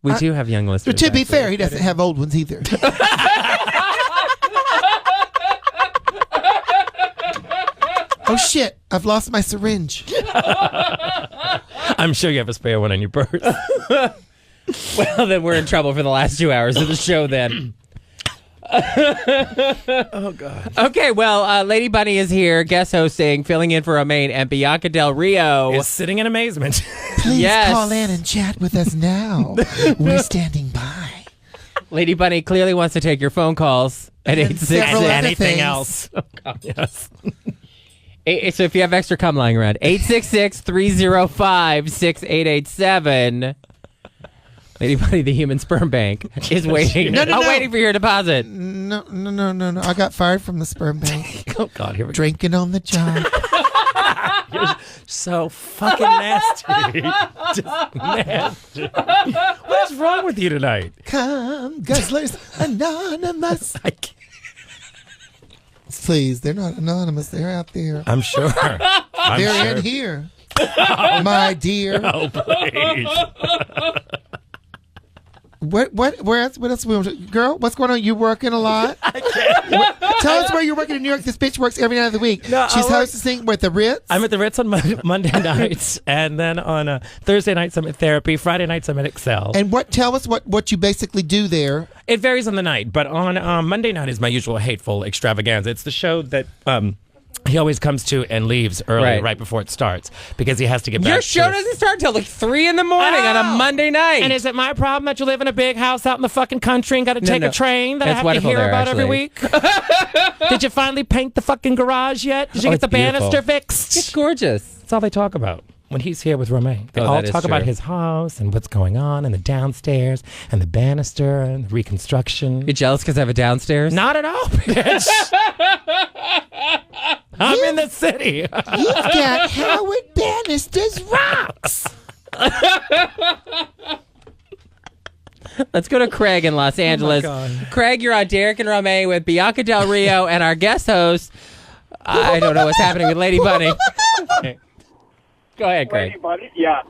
We do have young listeners. But to be fair, he doesn't have old ones either. Oh, shit. I've lost my syringe. I'm sure you have a spare one in your purse. Well, then we're in trouble for the last 2 hours of the show then. Oh, God. Okay, well, Lady Bunny is here, guest hosting, filling in for Romaine, and Bianca Del Rio is sitting in amazement. Please call in and chat with us now. We're standing by. Lady Bunny clearly wants to take your phone calls at 866. several other Anything things. else? Oh, God, yes. So if you have extra cum lying around, 866-305-6887. Lady Bunny, the human sperm bank, is waiting. No. Waiting for your deposit. No. I got fired from the sperm bank. Oh, God, here we go. Drinking on the job. You're so fucking nasty. Just nasty. What is wrong with you tonight? Come, Guzzlers Anonymous. I can't. Please, they're not anonymous. They're out there. I'm sure. They're in here. My dear. Oh, please. What else we want to, girl, what's going on? You working a lot? Tell us where you're working in New York. This bitch works every night of the week. No, She's hosting with the Ritz. I'm at the Ritz on Monday nights, and then on Thursday nights I'm at Therapy. Friday nights I'm at Excel. And tell us what you basically do there. It varies on the night, but on Monday night is my usual hateful extravaganza. It's the show that he always comes to and leaves early, right before it starts, because he has to get back. Your show doesn't start till like 3 a.m. on a Monday night. And is it my problem that you live in a big house out in the fucking country and got to take a train that I have to hear about every week? Did you finally paint the fucking garage yet? Did you get the banister fixed? It's gorgeous. That's all they talk about when he's here with Romaine. They all talk about his house and what's going on and the downstairs and the banister and the reconstruction. You jealous because I have a downstairs? Not at all, bitch. I'm in the city. You've got Howard Bannister's rocks. Let's go to Craig in Los Angeles. Craig, you're on Derek and Romaine with Bianca Del Rio and our guest host. I don't know what's happening with Lady Bunny. Okay. Go ahead, Craig. Lady Bunny, yeah.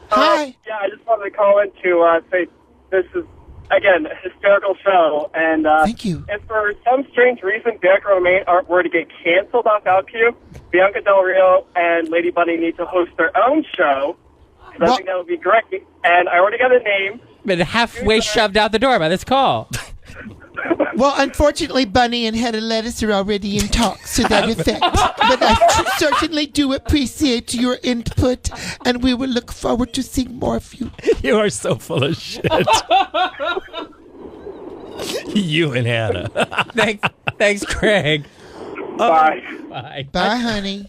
Hi. Yeah, I just wanted to call in to say this is, again, a hysterical show. And thank you. If for some strange reason Derek Romaine were to get canceled off OutQ, Bianca Del Rio and Lady Bunny need to host their own show. I think that would be great. And I already got a name. Been halfway shoved out the door by this call. Well, unfortunately, Bunny and Head of Lettuce are already in talks to that effect. But I certainly do appreciate your input, and we will look forward to seeing more of you. You are so full of shit. You and Hannah. Thanks, Craig. Bye. Bye. Bye, honey.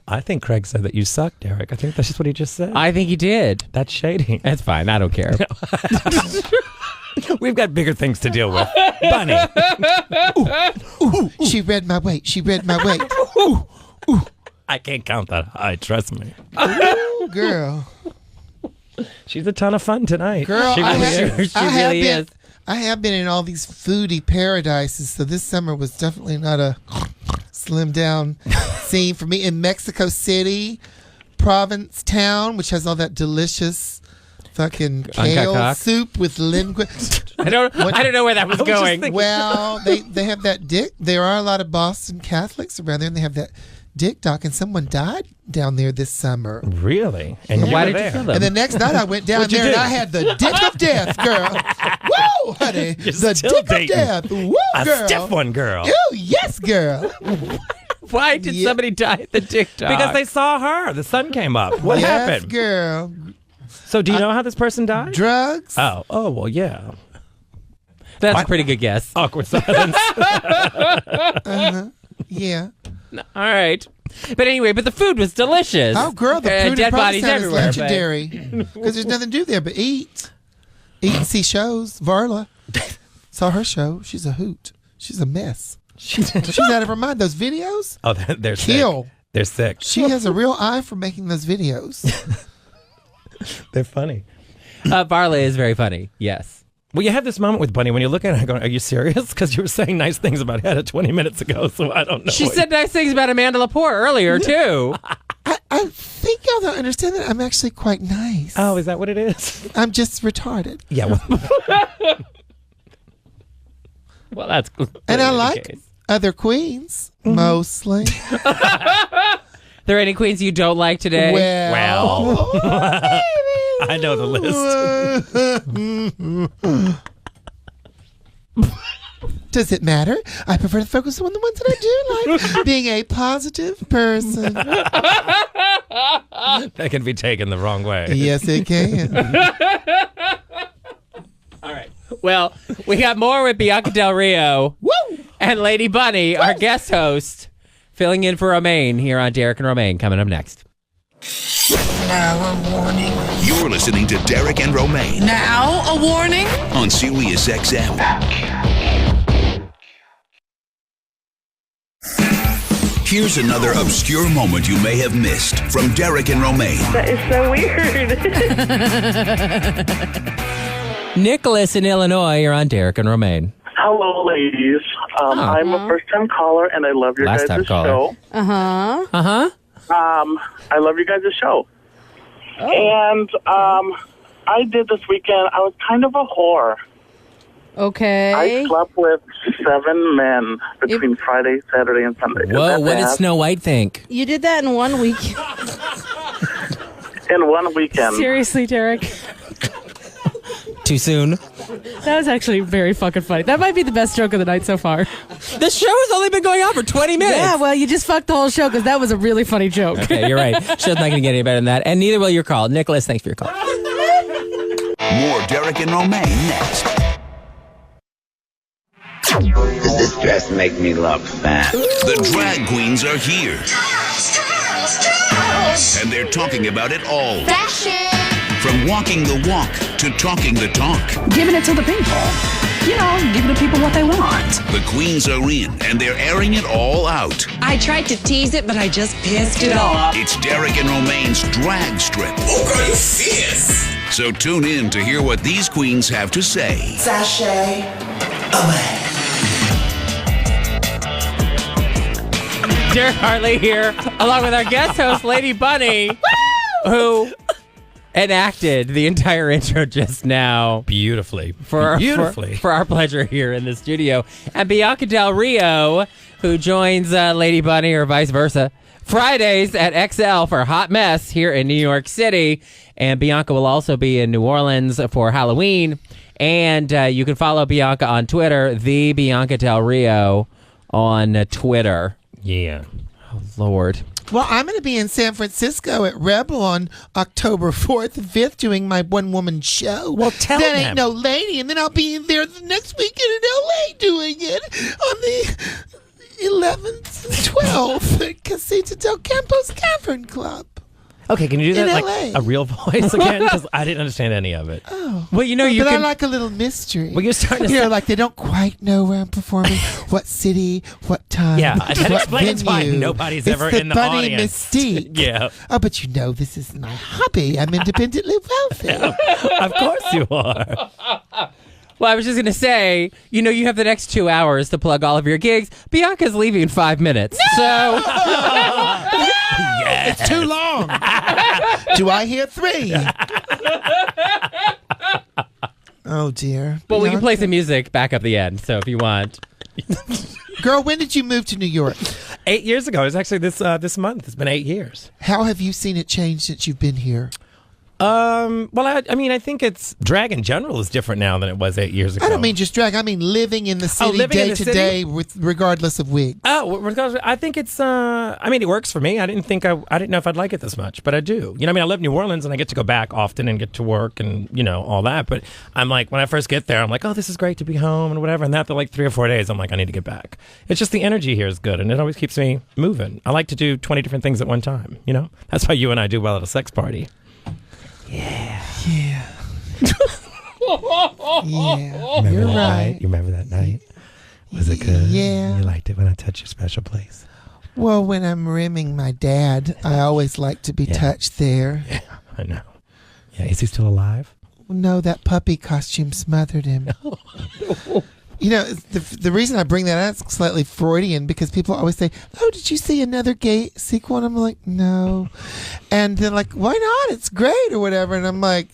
I think Craig said that you suck, Derek. I think that's just what he just said. I think he did. That's shady. That's fine. I don't care. We've got bigger things to deal with. Bunny. Ooh, she read my weight. She read my weight. Ooh. I can't count that high. Trust me. Ooh, girl. She's a ton of fun tonight. Girl, she really is. I have been in all these foodie paradises, so this summer was definitely not a slim down scene for me. In Mexico City, Provincetown, which has all that delicious fucking kale soup with lingua. I don't know where that was going. Well, they have that dick. There are a lot of Boston Catholics around there, and they have that dick doc, and someone died down there this summer. Really? And why did you kill them? And the next night I went down there and I had the dick of death, girl. Woo, honey. The dick of death. Woo, girl. A stiff one, girl. Oh, yes, girl. Why did somebody die at the dick doc? Because they saw her. The sun came up. What happened? Girl. So do you know how this person died? Drugs. Oh, well, yeah. That's a pretty good guess. Awkward silence. Yeah. All right. But anyway, the food was delicious. Oh, girl, the food dead bodies everywhere. is legendary. Because there's nothing to do there but eat. Eat and see shows. Varla saw her show. She's a hoot. She's a mess. She's out of her mind. Those videos? Oh, they're kill. Sick. They're sick. She has a real eye for making those videos. They're funny. Varla is very funny. Yes. Well, you had this moment with Bunny when you look at her going, are you serious? Because you were saying nice things about Hedda 20 minutes ago, so I don't know. She said nice things about Amanda Lepore earlier, too. I think y'all don't understand that I'm actually quite nice. Oh, is that what it is? I'm just retarded. Yeah. Well, well that's cool. And I like other queens, mostly. There any queens you don't like today? Well. I know the list. Does it matter? I prefer to focus on the ones that I do like. Being a positive person. That can be taken the wrong way. Yes, it can. All right. Well, we got more with Bianca Del Rio and Lady Bunny, our guest host, filling in for Romaine here on Derek and Romaine, coming up next. Now a warning. You're listening to Derek and Romaine Now a warning. on Sirius XM. Here's another obscure moment you may have missed from Derek and Romaine. That is so weird. Nicholas in Illinois, you're on Derek and Romaine. Hello, ladies. I'm a first-time caller, and I love your Last-time guys' caller. show. Uh-huh. I love your guys' show. Oh. And I did this weekend, I was kind of a whore. Okay. I slept with 7 men between Friday, Saturday, and Sunday. Whoa, what did Snow White think? You did that in 1 week. In 1 weekend. Seriously, Derek. Too soon? That was actually very fucking funny. That might be the best joke of the night so far. The show has only been going on for 20 minutes. Yeah, well, you just fucked the whole show because that was a really funny joke. Okay, you're right. Show's not going to get any better than that. And neither will your call. Nicholas, thanks for your call. More Derek and Romaine next. Does this dress make me look fat? The drag queens are here. And they're talking about it all. Fashion. From walking the walk to talking the talk. Giving it to the people. You know, giving the people what they want. The queens are in, and they're airing it all out. I tried to tease it, but I just pissed it off. It's Derek and Romaine's drag strip. Oh, girl, you fierce. So tune in to hear what these queens have to say. Sashay away. Derek Hartley here, along with our guest host, Lady Bunny, who enacted the entire intro just now. Beautifully. For our pleasure here in the studio. And Bianca Del Rio, who joins Lady Bunny or vice versa, Fridays at XL for Hot Mess here in New York City. And Bianca will also be in New Orleans for Halloween. And you can follow Bianca on Twitter, the Bianca Del Rio on Twitter. Yeah. Oh, Lord. Well, I'm going to be in San Francisco at Rebel on October 4th and 5th doing my one-woman show. Well, tell That them. Ain't No Lady, and then I'll be there the next weekend in L.A. doing it on the 11th and 12th at Casita del Campo's Cavern Club. Okay, can you do In that LA. like a real voice again? Because I didn't understand any of it. Oh. Well, you know, you but can... I like a little mystery. Well, you're starting to You know, say- like they don't quite know where I'm performing, what city, what time, Yeah, that what explains why venue. nobody's It's ever the in the bunny audience. mystique. Yeah. Oh, but you know, this is my hobby. I'm independently wealthy. Of course you are. Well, I was just going to say, you know, you have the next 2 hours to plug all of your gigs. Bianca's leaving in 5 minutes. So... Yes. It's too long. Do I hear 3? Oh, dear. Well, we can play some music back up the end, so if you want. Girl, when did you move to New York? 8 years ago. It was actually this month. It's been 8 years. How have you seen it change since you've been here? Well, I mean, I think it's drag in general is different now than it was 8 years ago. I don't mean just drag. I mean living in the city living in day the to city? day, regardless of wigs. Oh, regardless, I think it's. I mean, it works for me. I didn't know if I'd like it this much, but I do. You know, I mean, I live in New Orleans and I get to go back often and get to work and all that. But I'm like, when I first get there, I'm like, oh, this is great to be home and whatever. And after like 3 or 4 days, I'm like, I need to get back. It's just the energy here is good and it always keeps me moving. I like to do 20 different things at one time. You know, that's why you and I do well at a sex party. Yeah. Yeah. Remember You're that right. night? You remember that night? Was it good? Yeah. You liked it when I touched your special place? Well, when I'm rimming my dad, I always like to be touched there. Yeah, I know. Yeah, is he still alive? No, that puppy costume smothered him. You know, the reason I bring that out is slightly Freudian because people always say, oh, did you see another gay sequel? And I'm like, no. And they're like, why not? It's great or whatever. And I'm like,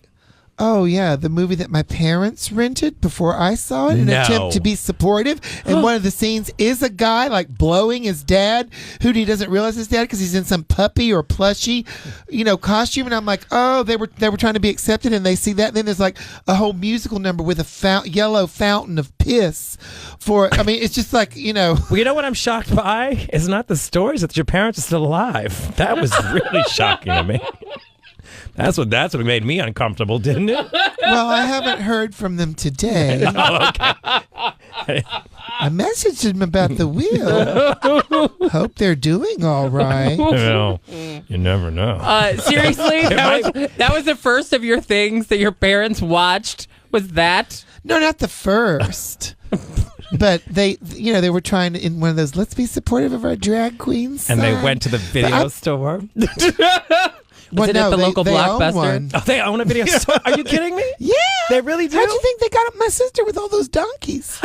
oh, yeah, the movie that my parents rented before I saw it in an attempt to be supportive. And one of the scenes is a guy like blowing his dad, who he doesn't realize his dad because he's in some puppy or plushy, costume. And I'm like, oh, they were trying to be accepted. And they see that. And then there's like a whole musical number with a yellow fountain of piss it's just like, Well, you know what I'm shocked by? It's not the stories that your parents are still alive. That was really shocking to me. That's what made me uncomfortable, didn't it? Well, I haven't heard from them today. Oh, okay. I messaged them about the wheel. Hope they're doing all right. Well, you never know. Seriously, that was the first of your things that your parents watched. Was that? No, not the first. But they were trying to, in one of those, let's be supportive of our drag queens. And they went to the video store. Was it at the local Blockbuster? Oh, they own a video store? Are you kidding me? Yeah. They really do? How'd you think they got up my sister with all those donkeys?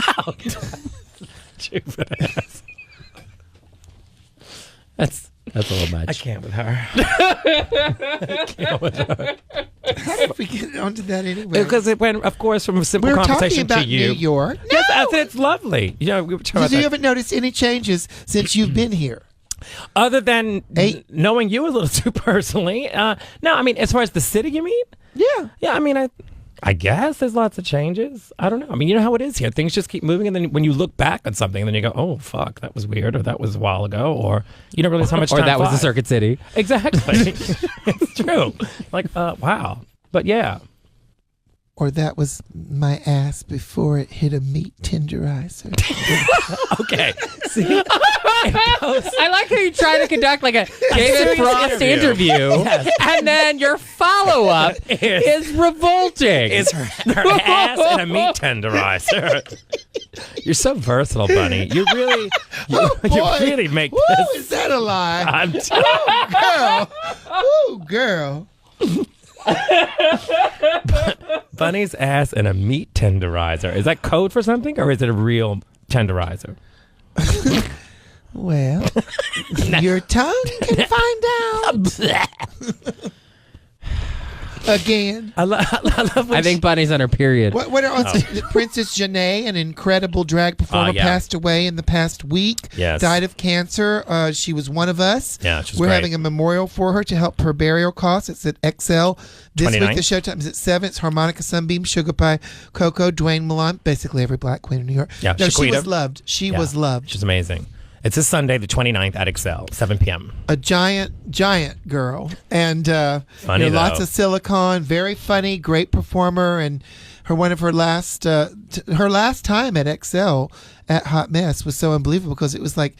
Stupid ass. That's a little much. I can't with her. How did we get onto that anyway? Because it went, of course, from a simple we were conversation talking about to you. New York. Yes, I said it's lovely. Yeah, we were talking about You haven't noticed any changes since you've been here? Other than knowing you a little too personally. No, I mean, as far as the city, you mean? Yeah. Yeah, I mean, I guess there's lots of changes. I don't know. I mean, you know how it is here. Things just keep moving, and then when you look back at something, then you go, oh, fuck, that was weird, or that was a while ago, or you don't realize how much time Or that was the flies. Circuit City. Exactly. It's true. Like, wow. But yeah. Or that was my ass before it hit a meat tenderizer. Okay. See? I like how you try to conduct like a David Frost interview, Yes. and then your follow-up is revolting. It's her ass and a meat tenderizer. You're so versatile, Bunny. You really, you really make Woo, this. is that a lie? I'm Ooh, girl. Bunny's ass and a meat tenderizer. Is that code for something, or is it a real tenderizer? Well, your tongue can find out. Again. I love I think Bunny's on her period. What else? Princess Janae, an incredible drag performer, passed away in the past week. Yes. Died of cancer. She was one of us. Yeah, she was We're great. having a memorial for her to help her burial costs. It's at XL. This 29th. week, the show time is at 7. It's Harmonica Sunbeam, Sugar Pie, Coco, Dwayne Milan, basically every black queen in New York. Yeah, no, she Shaquita. was loved. She was loved. She's amazing. It's this Sunday, the 29th at XL, 7 p.m. A giant girl, and Funny, lots though. of silicone. Very funny, great performer, and her last time at XL at Hot Mess was so unbelievable because it was like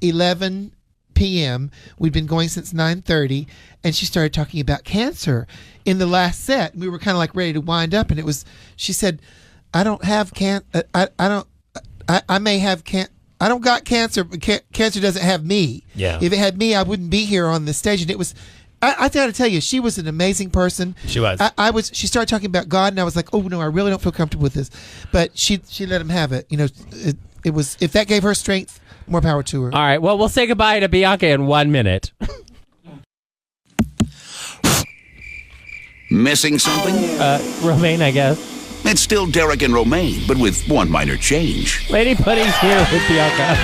11 p.m. We'd been going since 9:30, and she started talking about cancer in the last set. We were kind of like ready to wind up, and it was. She said, "I don't have I may have I don't got cancer, but cancer doesn't have me. Yeah. If it had me, I wouldn't be here on the stage." And it was, I got to tell you, she was an amazing person. She was. She started talking about God, and I was like, oh no, I really don't feel comfortable with this. But she let him have it. You know, it was, if that gave her strength, more power to her. All right, well, we'll say goodbye to Bianca in 1 minute. Missing something? Romaine, I guess. It's still Derek and Romaine, but with one minor change. Lady Pudding's here with Bianca.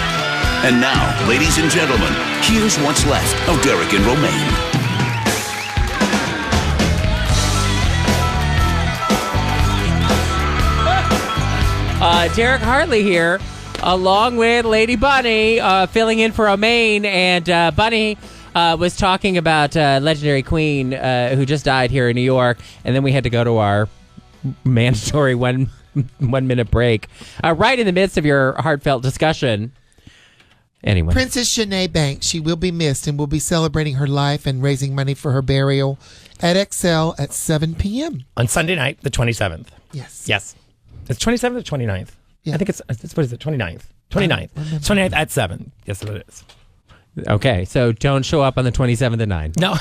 And now, ladies and gentlemen, here's what's left of Derek and Romaine. Derek Hartley here, along with Lady Bunny, filling in for Romaine. And Bunny was talking about legendary queen who just died here in New York. And then we had to go to our mandatory 1 minute break right in the midst of your heartfelt discussion. Anyway, Princess Janae Banks, she will be missed, and we'll be celebrating her life and raising money for her burial at XL at 7 p.m. On Sunday night, the 27th. Yes. It's 27th or 29th? Yeah. I think it's what is it, 29th? 29th. 29th at 7. Yes, it is. okay, so don't show up on the 27th at 9. No.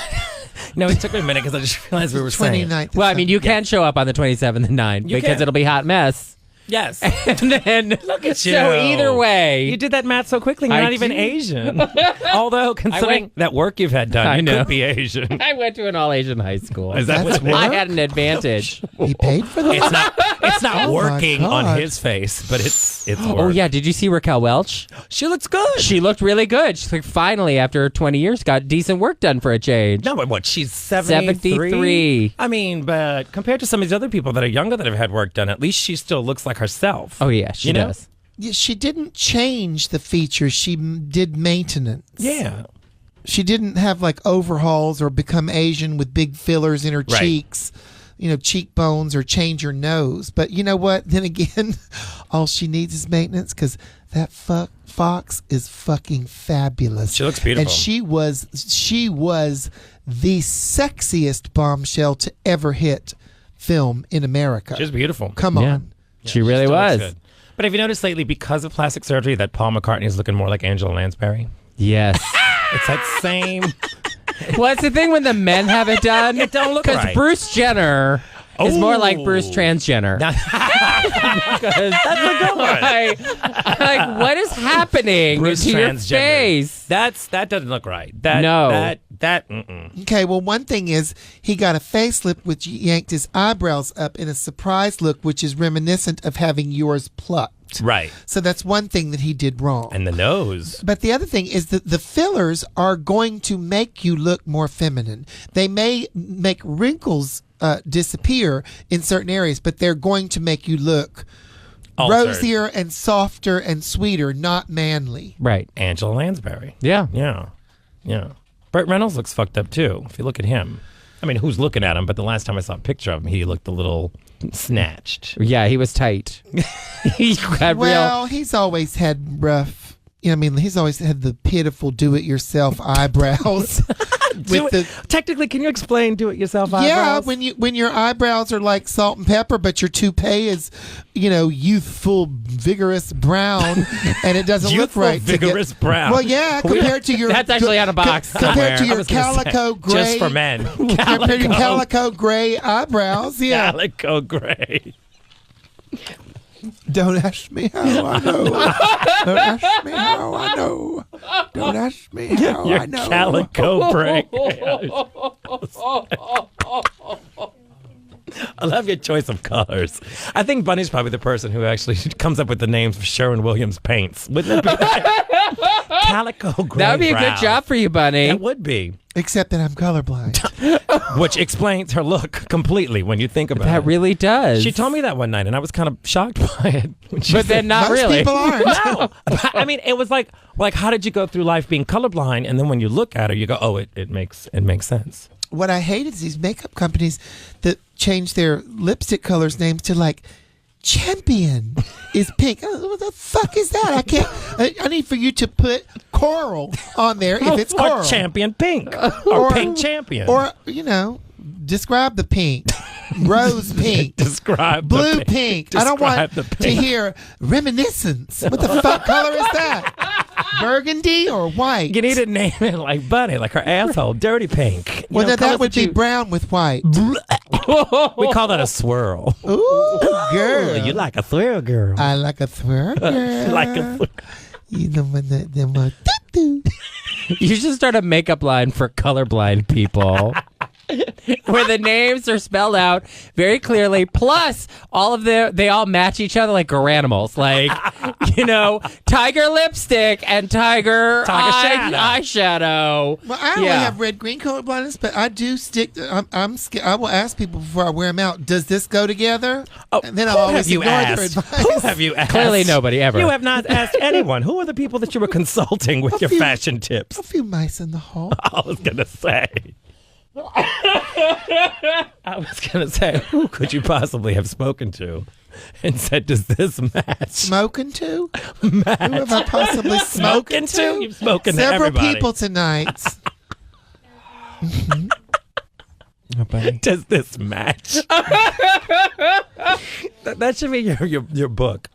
No, it took me a minute because I just realized we were saying. 29th. Well, I mean, you can show up on the 27th at 9 You because can. it'll be hot mess. Yes. And then, Look at you. so either way. You did that math so quickly. You're I not even did. Asian. Although, considering that work you've had done, I you know. could be Asian. I went to an all-Asian high school. Is that That's what I work? had an advantage. He paid for that? It's not Oh, my working on God. his face, but it's work. Oh, yeah. Did you see Raquel Welch? She looks good. She looked really good. She's like, finally, after 20 years, got decent work done for a change. No, but what? She's 73? 73. I mean, but compared to some of these other people that are younger that have had work done, at least she still looks like herself. Oh, yeah, she You know? does. Yeah, she didn't change the features. She did maintenance. Yeah. she didn't have like overhauls or become Asian with big fillers in her cheeks, cheekbones, or change her nose. But you know what? Then again, all she needs is maintenance, because that Fox is fucking fabulous. She looks beautiful. And she was the sexiest bombshell to ever hit film in America. She's beautiful. Come on. Yeah, she really was. Good. But have you noticed lately, because of plastic surgery, that Paul McCartney is looking more like Angela Lansbury? Yes. It's that same... Well, it's the thing when the men have it done. It don't look right. Because Bruce Jenner is more like Bruce Transgender. That's a good one. Like, what is happening Bruce to your Transgender. face? That doesn't look right. Okay, well, one thing is he got a facelift which yanked his eyebrows up in a surprise look, which is reminiscent of having yours plucked. Right. So that's one thing that he did wrong. And the nose. But the other thing is that the fillers are going to make you look more feminine. They may make wrinkles disappear in certain areas, but they're going to make you look rosier and softer and sweeter, not manly. Right. Angela Lansbury. Yeah. Burt Reynolds looks fucked up too, if you look at him. I mean, who's looking at him? But the last time I saw a picture of him, he looked a little snatched. Yeah, he was tight. He had he's always had rough. He's always had the pitiful do-it-yourself eyebrows. Technically, can you explain do-it-yourself eyebrows? Yeah, when your eyebrows are like salt and pepper, but your toupee is, youthful, vigorous brown, and it doesn't look right. Vigorous brown. Well, yeah, compared to your that's actually on a box compared to your calico gray, just for men. Compared to your calico gray eyebrows, yeah, calico gray. Don't ask me how I know. Don't ask me how I know. Don't ask me how I know. Calico gray. I love your choice of colors. I think Bunny's probably the person who actually comes up with the names for Sherwin-Williams paints. Wouldn't it be calico gray? That would be a good job for you, Bunny. That would be. Except that I'm colorblind. Which explains her look completely when you think about it. That really does. She told me that one night, and I was kind of shocked by it. But then not Most really. people aren't. No. I mean, it was like how did you go through life being colorblind, and then when you look at her, you go, oh, it makes sense. What I hate is these makeup companies that change their lipstick colors names to like Champion is pink. What the fuck is that? I can't. I need for you to put coral on there if it's coral. Or Champion Pink. Or Pink Champion. Or, describe the pink. Rose pink. Describe blue the pink. I don't want Describe the to pink. hear reminiscence. What the fuck color is that? Burgundy or white? You need to name it like Bunny, like her asshole, dirty pink. Well, that would be brown with white. We call that a swirl. Ooh, girl. You like a swirl, girl. I like a swirl, girl. Like a swirl. You know when them You should start a makeup line for colorblind people. Where the names are spelled out very clearly, plus they all match each other like garanimals, like tiger lipstick and tiger eyeshadow. Well, I only have red-green color blindness, but I do stick. I'm scared. I will ask people before I wear them out. Does this go together? Oh, and then I'll always ignore their advice. Who have you asked? Clearly, nobody ever. You have not asked anyone. Who are the people that you were consulting with your fashion tips? A few mice in the hole. I was gonna say. Who could you possibly have spoken to and said, does this match? Smoking to? Match. Who have I possibly spoken to? You've spoken to Several everybody. people tonight. Does this match? that should be your book.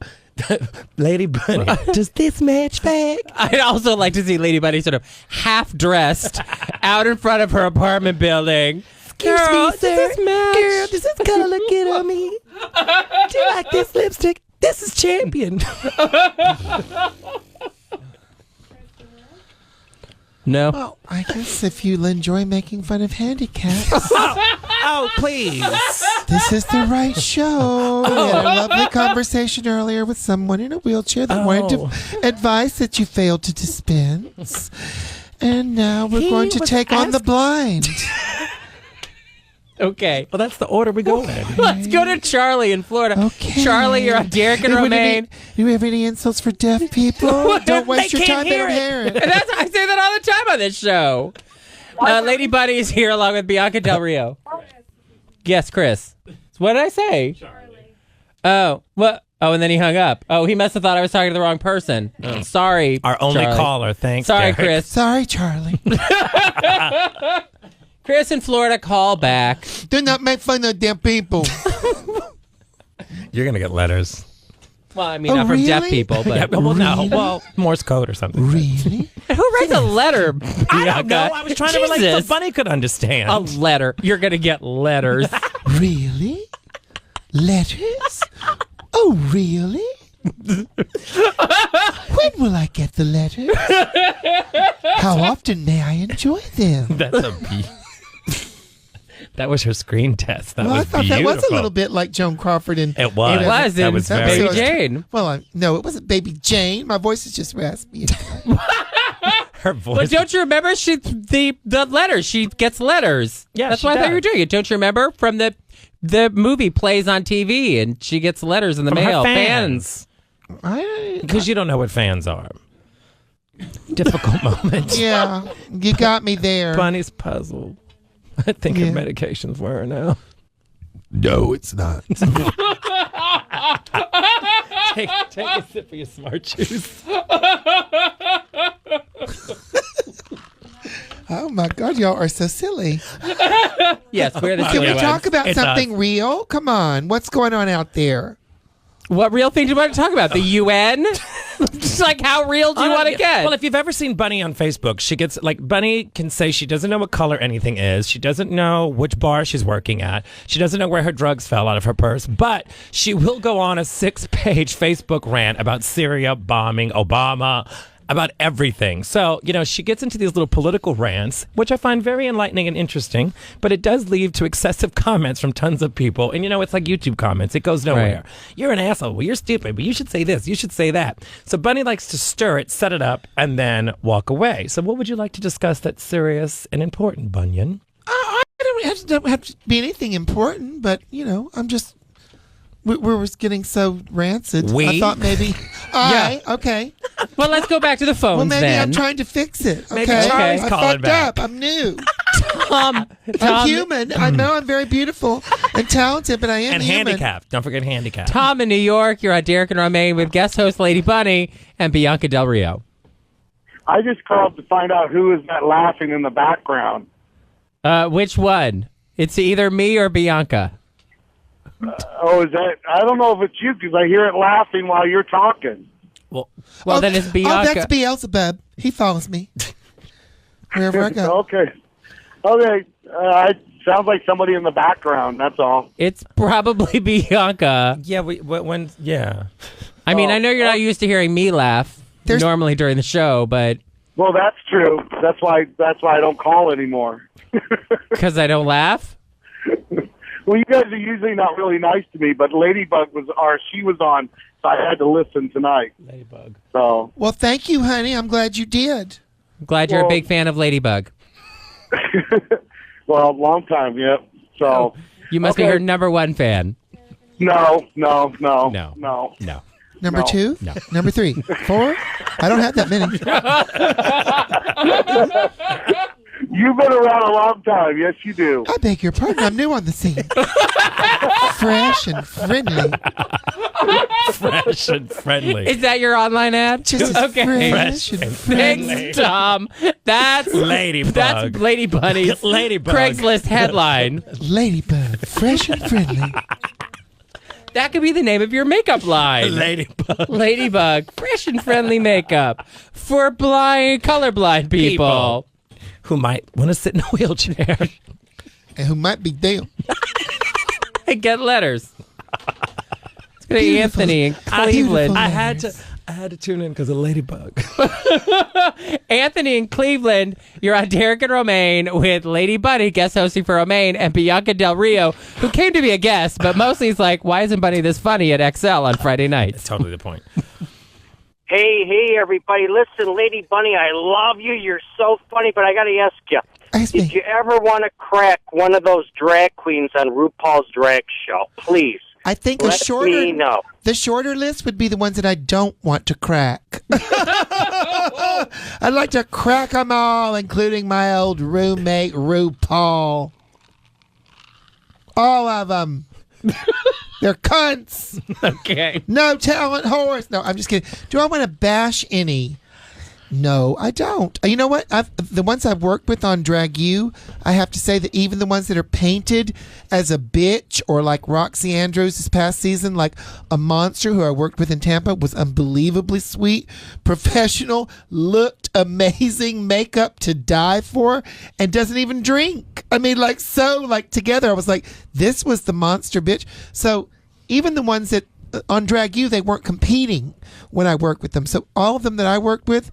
Lady Bunny. Does this match back? I'd also like to see Lady Bunny sort of half dressed out in front of her apartment building. Excuse me, Girl, sir. does this match? Girl, does this color look good on me? Do you like this lipstick? This is Champion. No. Well, I guess if you enjoy making fun of handicaps. Oh, please. This is the right show. We had a lovely conversation earlier with someone in a wheelchair that wanted advice that you failed to dispense. And now we're going to take on the blind. Okay. Well, that's the order we go in. Let's go to Charlie in Florida. Okay. Charlie, you're on Derek and Romaine. Do you have any insults for deaf people? Don't waste your time. They don't hear it. And I say that all the time. on this show. Lady Bunny is here along with Bianca Del Rio. Yes, Chris. What did I say? Charlie. Oh, what? Oh, and then he hung up. Oh, he must have thought I was talking to the wrong person. Oh, sorry, Our only Charlie. caller. Thanks, Sorry, Derek. Chris. Sorry, Charlie. Chris in Florida, call back. Do not make fun of damn people. You're going to get letters. Well, I mean, not from deaf people, but... Yeah, well, no. Well, Morse code or something. Really? Who writes a letter? I don't know. I was trying to relate so Bunny could understand. A letter. You're going to get letters. Really? Letters? Oh, really? When will I get the letters? How often may I enjoy them? That's a B. That was her screen test. That Well, I was thought beautiful. that was a little bit like Joan Crawford in... It was. It was That in was Baby very... Jane. Well, no, it wasn't Baby Jane. My voice is just raspy. Her voice. But don't you remember the letters? She gets letters. Yeah, that's she why I thought you were does. doing it. Don't you remember from the movie plays on TV and she gets letters in the From her mail? fans. Because you don't know what fans are. Difficult moment. Yeah, you got me there. Bunny's puzzled. I think her medication's wearing now. No, it's not. Take a sip of your smart juice. Oh my God, y'all are so silly. Yes, we're the Can silly we ones. talk about It's something real? Come on, what's going on out there? What real thing do you want to talk about? The UN? Just like, how real do you want to get? Well, if you've ever seen Bunny on Facebook, she gets Bunny can say she doesn't know what color anything is. She doesn't know which bar she's working at. She doesn't know where her drugs fell out of her purse. But she will go on a 6-page Facebook rant about Syria bombing Obama, about everything. So, she gets into these little political rants, which I find very enlightening and interesting, but it does lead to excessive comments from tons of people. And, it's like YouTube comments. It goes nowhere. Right. You're an asshole. Well, you're stupid, but you should say this. You should say that. So Bunny likes to stir it, set it up, and then walk away. So what would you like to discuss that's serious and important, Bunyan? I don't have to be anything important, but, I'm just... We're getting so rancid. I thought maybe... Okay. Well, let's go back to the phones Well, maybe then. I'm trying to fix it. Okay? Maybe Charlie's I calling fucked back. up. I'm new. Tom, I'm human. I know I'm very beautiful and talented, but I am And human. handicapped. Don't forget handicapped. Tom in New York, you're on Derek and Romaine with guest host Lady Bunny and Bianca Del Rio. I just called to find out who is that laughing in the background. Which one? It's either me or Bianca. Is that? I don't know if it's you because I hear it laughing while you're talking. Well, then it's Bianca. Oh, that's Beelzebub. He follows me wherever I go. Okay. It sounds like somebody in the background. That's all. It's probably Bianca. Yeah, yeah. I mean, I know you're not used to hearing me laugh normally during the show, but... Well, that's true. That's why I don't call anymore. Because I don't laugh? Well, you guys are usually not really nice to me, but Ladybug she was on, so I had to listen tonight. Ladybug. So. Well, thank you, honey. I'm glad you did. I'm glad you're a big fan of Ladybug. Well, long time, yep. So. You must be her number one fan. No. No. Number 2? No. Number 3? 4? I don't have that many. You've been around a long time. Yes, you do. I beg your pardon. I'm new on the scene. Fresh and friendly. Fresh and friendly. Is that your online ad? Just okay. Fresh and friendly. Thanks, Tom. That's Ladybug. That's Lady Bunny's Ladybug. Craigslist headline. Ladybug. Fresh and friendly. That could be the name of your makeup line. Ladybug. Ladybug. Fresh and friendly makeup for colorblind people. Who might want to sit in a wheelchair. And who might be them. And get letters. It's going to be Anthony in Cleveland. I had to tune in because of Ladybug. Anthony in Cleveland, you're on Derek and Romaine with Lady Bunny, guest hosting for Romaine, and Bianca Del Rio, who came to be a guest, but mostly is like, why isn't Bunny this funny at XL on Friday nights? That's totally the point. Hey, everybody. Listen, Lady Bunny, I love you. You're so funny, but I got to ask you. Did you ever want to crack one of those drag queens on RuPaul's Drag Show? Please. I think Let me know. the shorter list would be the ones that I don't want to crack. I'd like to crack them all, including my old roommate, RuPaul. All of them. They're cunts. Okay. No talent whores. No, I'm just kidding. Do I want to bash any? No, I don't. You know what? The ones I've worked with on Drag U, I have to say that even the ones that are painted as a bitch, or like Roxy Andrews this past season, like a monster who I worked with in Tampa, was unbelievably sweet, professional, looked amazing, makeup to die for, and doesn't even drink. I mean, like, so, like, together, I was like, this was the monster bitch. So even the ones that on Drag U, they weren't competing when I worked with them. So all of them that I worked with,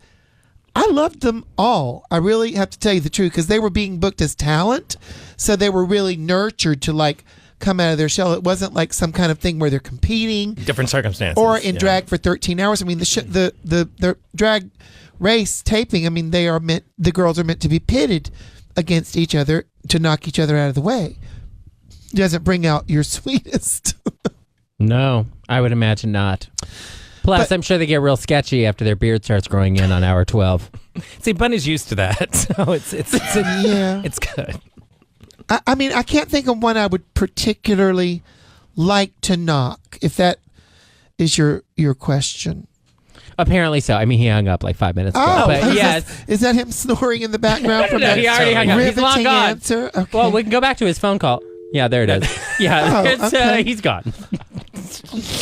I loved them all. I really have to tell you the truth, because they were being booked as talent. So they were really nurtured to, like, come out of their shell. It wasn't like some kind of thing where they're competing. Different circumstances. Or in drag for 13 hours. I mean, the drag race taping, I mean, the girls are meant to be pitted against each other to knock each other out of the way. It doesn't bring out your sweetest. No, I would imagine not. Plus, I'm sure they get real sketchy after their beard starts growing in on hour 12. See, Bunny's used to that, so it's good. I mean, I can't think of one I would particularly like to knock, if that is your question. Apparently so. I mean, he hung up like 5 minutes ago. Oh, but yes. Is that him snoring in the background from No, that he already hung up. He's long riveting gone. answer? Okay. Well, we can go back to his phone call. Yeah, there it is. Yeah, okay. He's gone.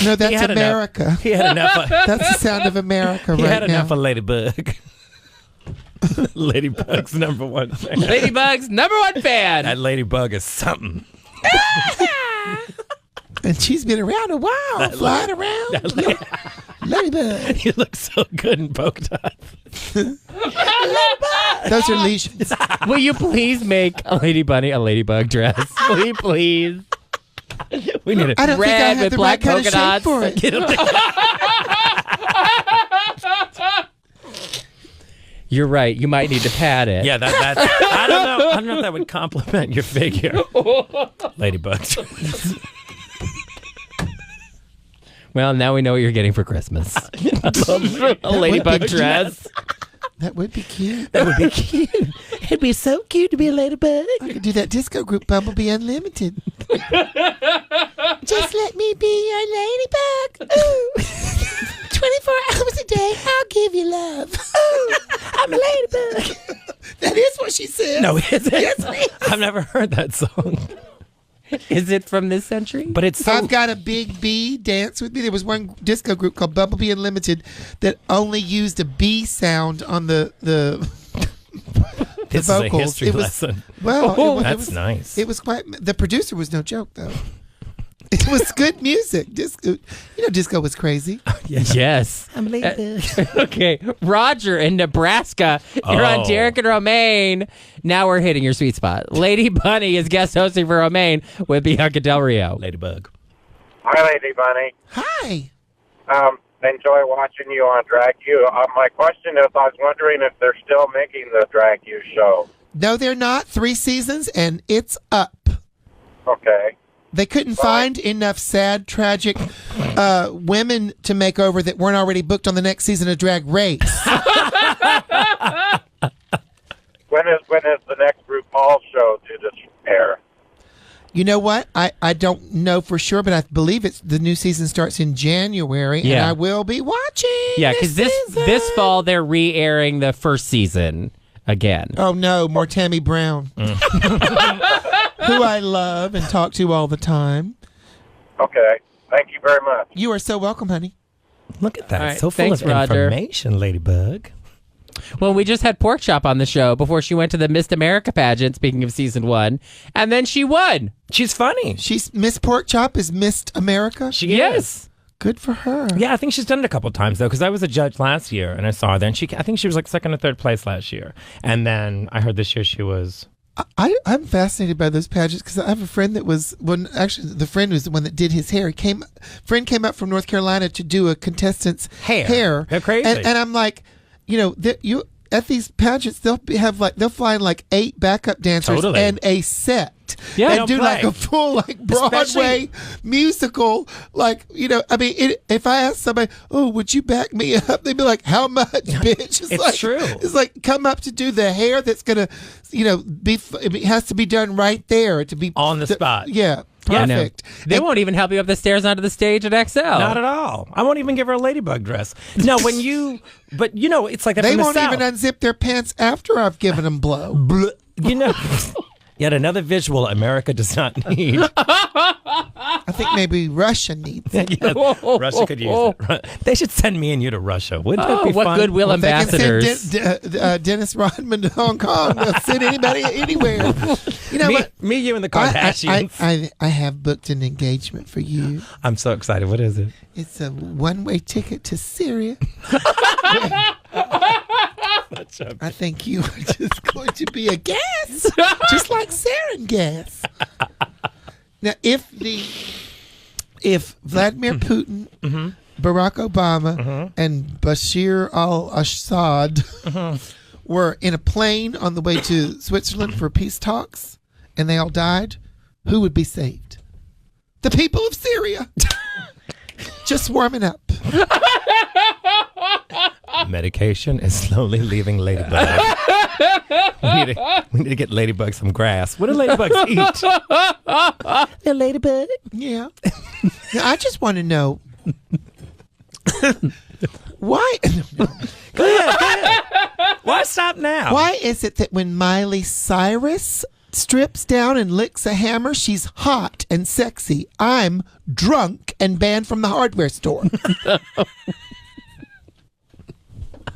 No, that's America. He had enough. That's the sound of America right now. He had enough of Ladybug. Ladybug's number one fan. Ladybug's number one fan. That Ladybug is something. And she's been around a while, flying around. Ladybug. You look so good in polka dots. Those are lesions. Will you please make a Lady Bunny a ladybug dress? Will you please? We need it. I don't red think I have with the black right kind of polka shape for it. You're right. You might need to pad it. Yeah, that's. I don't know if that would compliment your figure. Ladybug. Well, now we know what you're getting for Christmas. A ladybug dress. That would be cute. That would be cute. It'd be so cute to be a ladybug. I could do that disco group, Bumblebee Unlimited. Just let me be your ladybug. Ooh. 24 hours a day, I'll give you love. Ooh, I'm a ladybug. That is what she said. No, is it? Yes, it is. I've never heard that song. Is it from this century? But it's so... I've got a big bee dance with me. There was one disco group called Bumblebee Unlimited that only used a bee sound on the This vocals. is a history lesson. Well, that's nice. It was quite. The producer was no joke, though. It was good music. Disco, disco was crazy. Yes. I'm a ladybug. Okay, Roger in Nebraska. You're on Derek and Romaine. Now we're hitting your sweet spot. Lady Bunny is guest hosting for Romaine with Bianca Del Rio. Ladybug. Hi, Lady Bunny. Hi. Enjoy watching you on Drag U. My question is, I was wondering if they're still making the Drag U show. No, they're not. 3 seasons, and it's up. Okay. They couldn't find enough sad, tragic women to make over that weren't already booked on the next season of Drag Race. When is the next RuPaul show due to air? You know what? I don't know for sure, but I believe the new season starts in January, and I will be watching. Yeah, because this fall they're re-airing the first season again. Oh no, more Tammy Brown, who I love and talk to all the time. Okay, thank you very much. You are so welcome, honey. Look at that, All right, so full thanks, of Roger. information, Ladybug. Well, we just had Pork Chop on the show before she went to the Miss America pageant, speaking of season 1, and then she won. She's funny. She's Miss Pork Chop is Miss America. Yes. Good for her. Yeah, I think she's done it a couple times, though, because I was a judge last year, and I saw her there, and I think she was like 2nd or 3rd place last year. And then I heard this year she was... I'm fascinated by those pageants because I have a friend that was actually the friend was the one that did his hair. Friend came up from North Carolina to do a contestant's hair. They're crazy. And I'm like, at these pageants they'll fly in like 8 backup dancers and a set. Yeah, and do like a full like Broadway musical. Like, you know, I mean, if I ask somebody, oh, would you back me up? They'd be like, how much, bitch? It's like, true. It's like, come up to do the hair that's gonna, you know, it has to be done right there to be on the spot. Yeah. Yeah, Perfect. They won't even help you up the stairs onto the stage at XL. Not at all. I won't even give her a ladybug dress. No, but you know, it's like that. They from the won't South. even unzip their pants after I've given them blow. You know, yet another visual America does not need. I think maybe Russia needs it. Yes, Russia could use it. They should send me and you to Russia. Wouldn't that be what fun? goodwill ambassadors. They can send Dennis Rodman to Hong Kong. They'll send anybody anywhere. You know what? Me, you, and the Kardashians. I have booked an engagement for you. I'm so excited. What is it? It's a one-way ticket to Syria. I think you are just going to be a gas, just like sarin gas. Now, if Vladimir Putin, Barack Obama, and Bashir al-Assad were in a plane on the way to Switzerland for peace talks, and they all died, who would be saved? The people of Syria. Just warming up. Medication is slowly leaving Ladybug. we need to get Ladybug some grass. What do ladybugs eat? A ladybug? Yeah. Now, I just want to know why. Go ahead. Why stop now? Why is it that when Miley Cyrus strips down and licks a hammer, she's hot and sexy? I'm drunk and banned from the hardware store.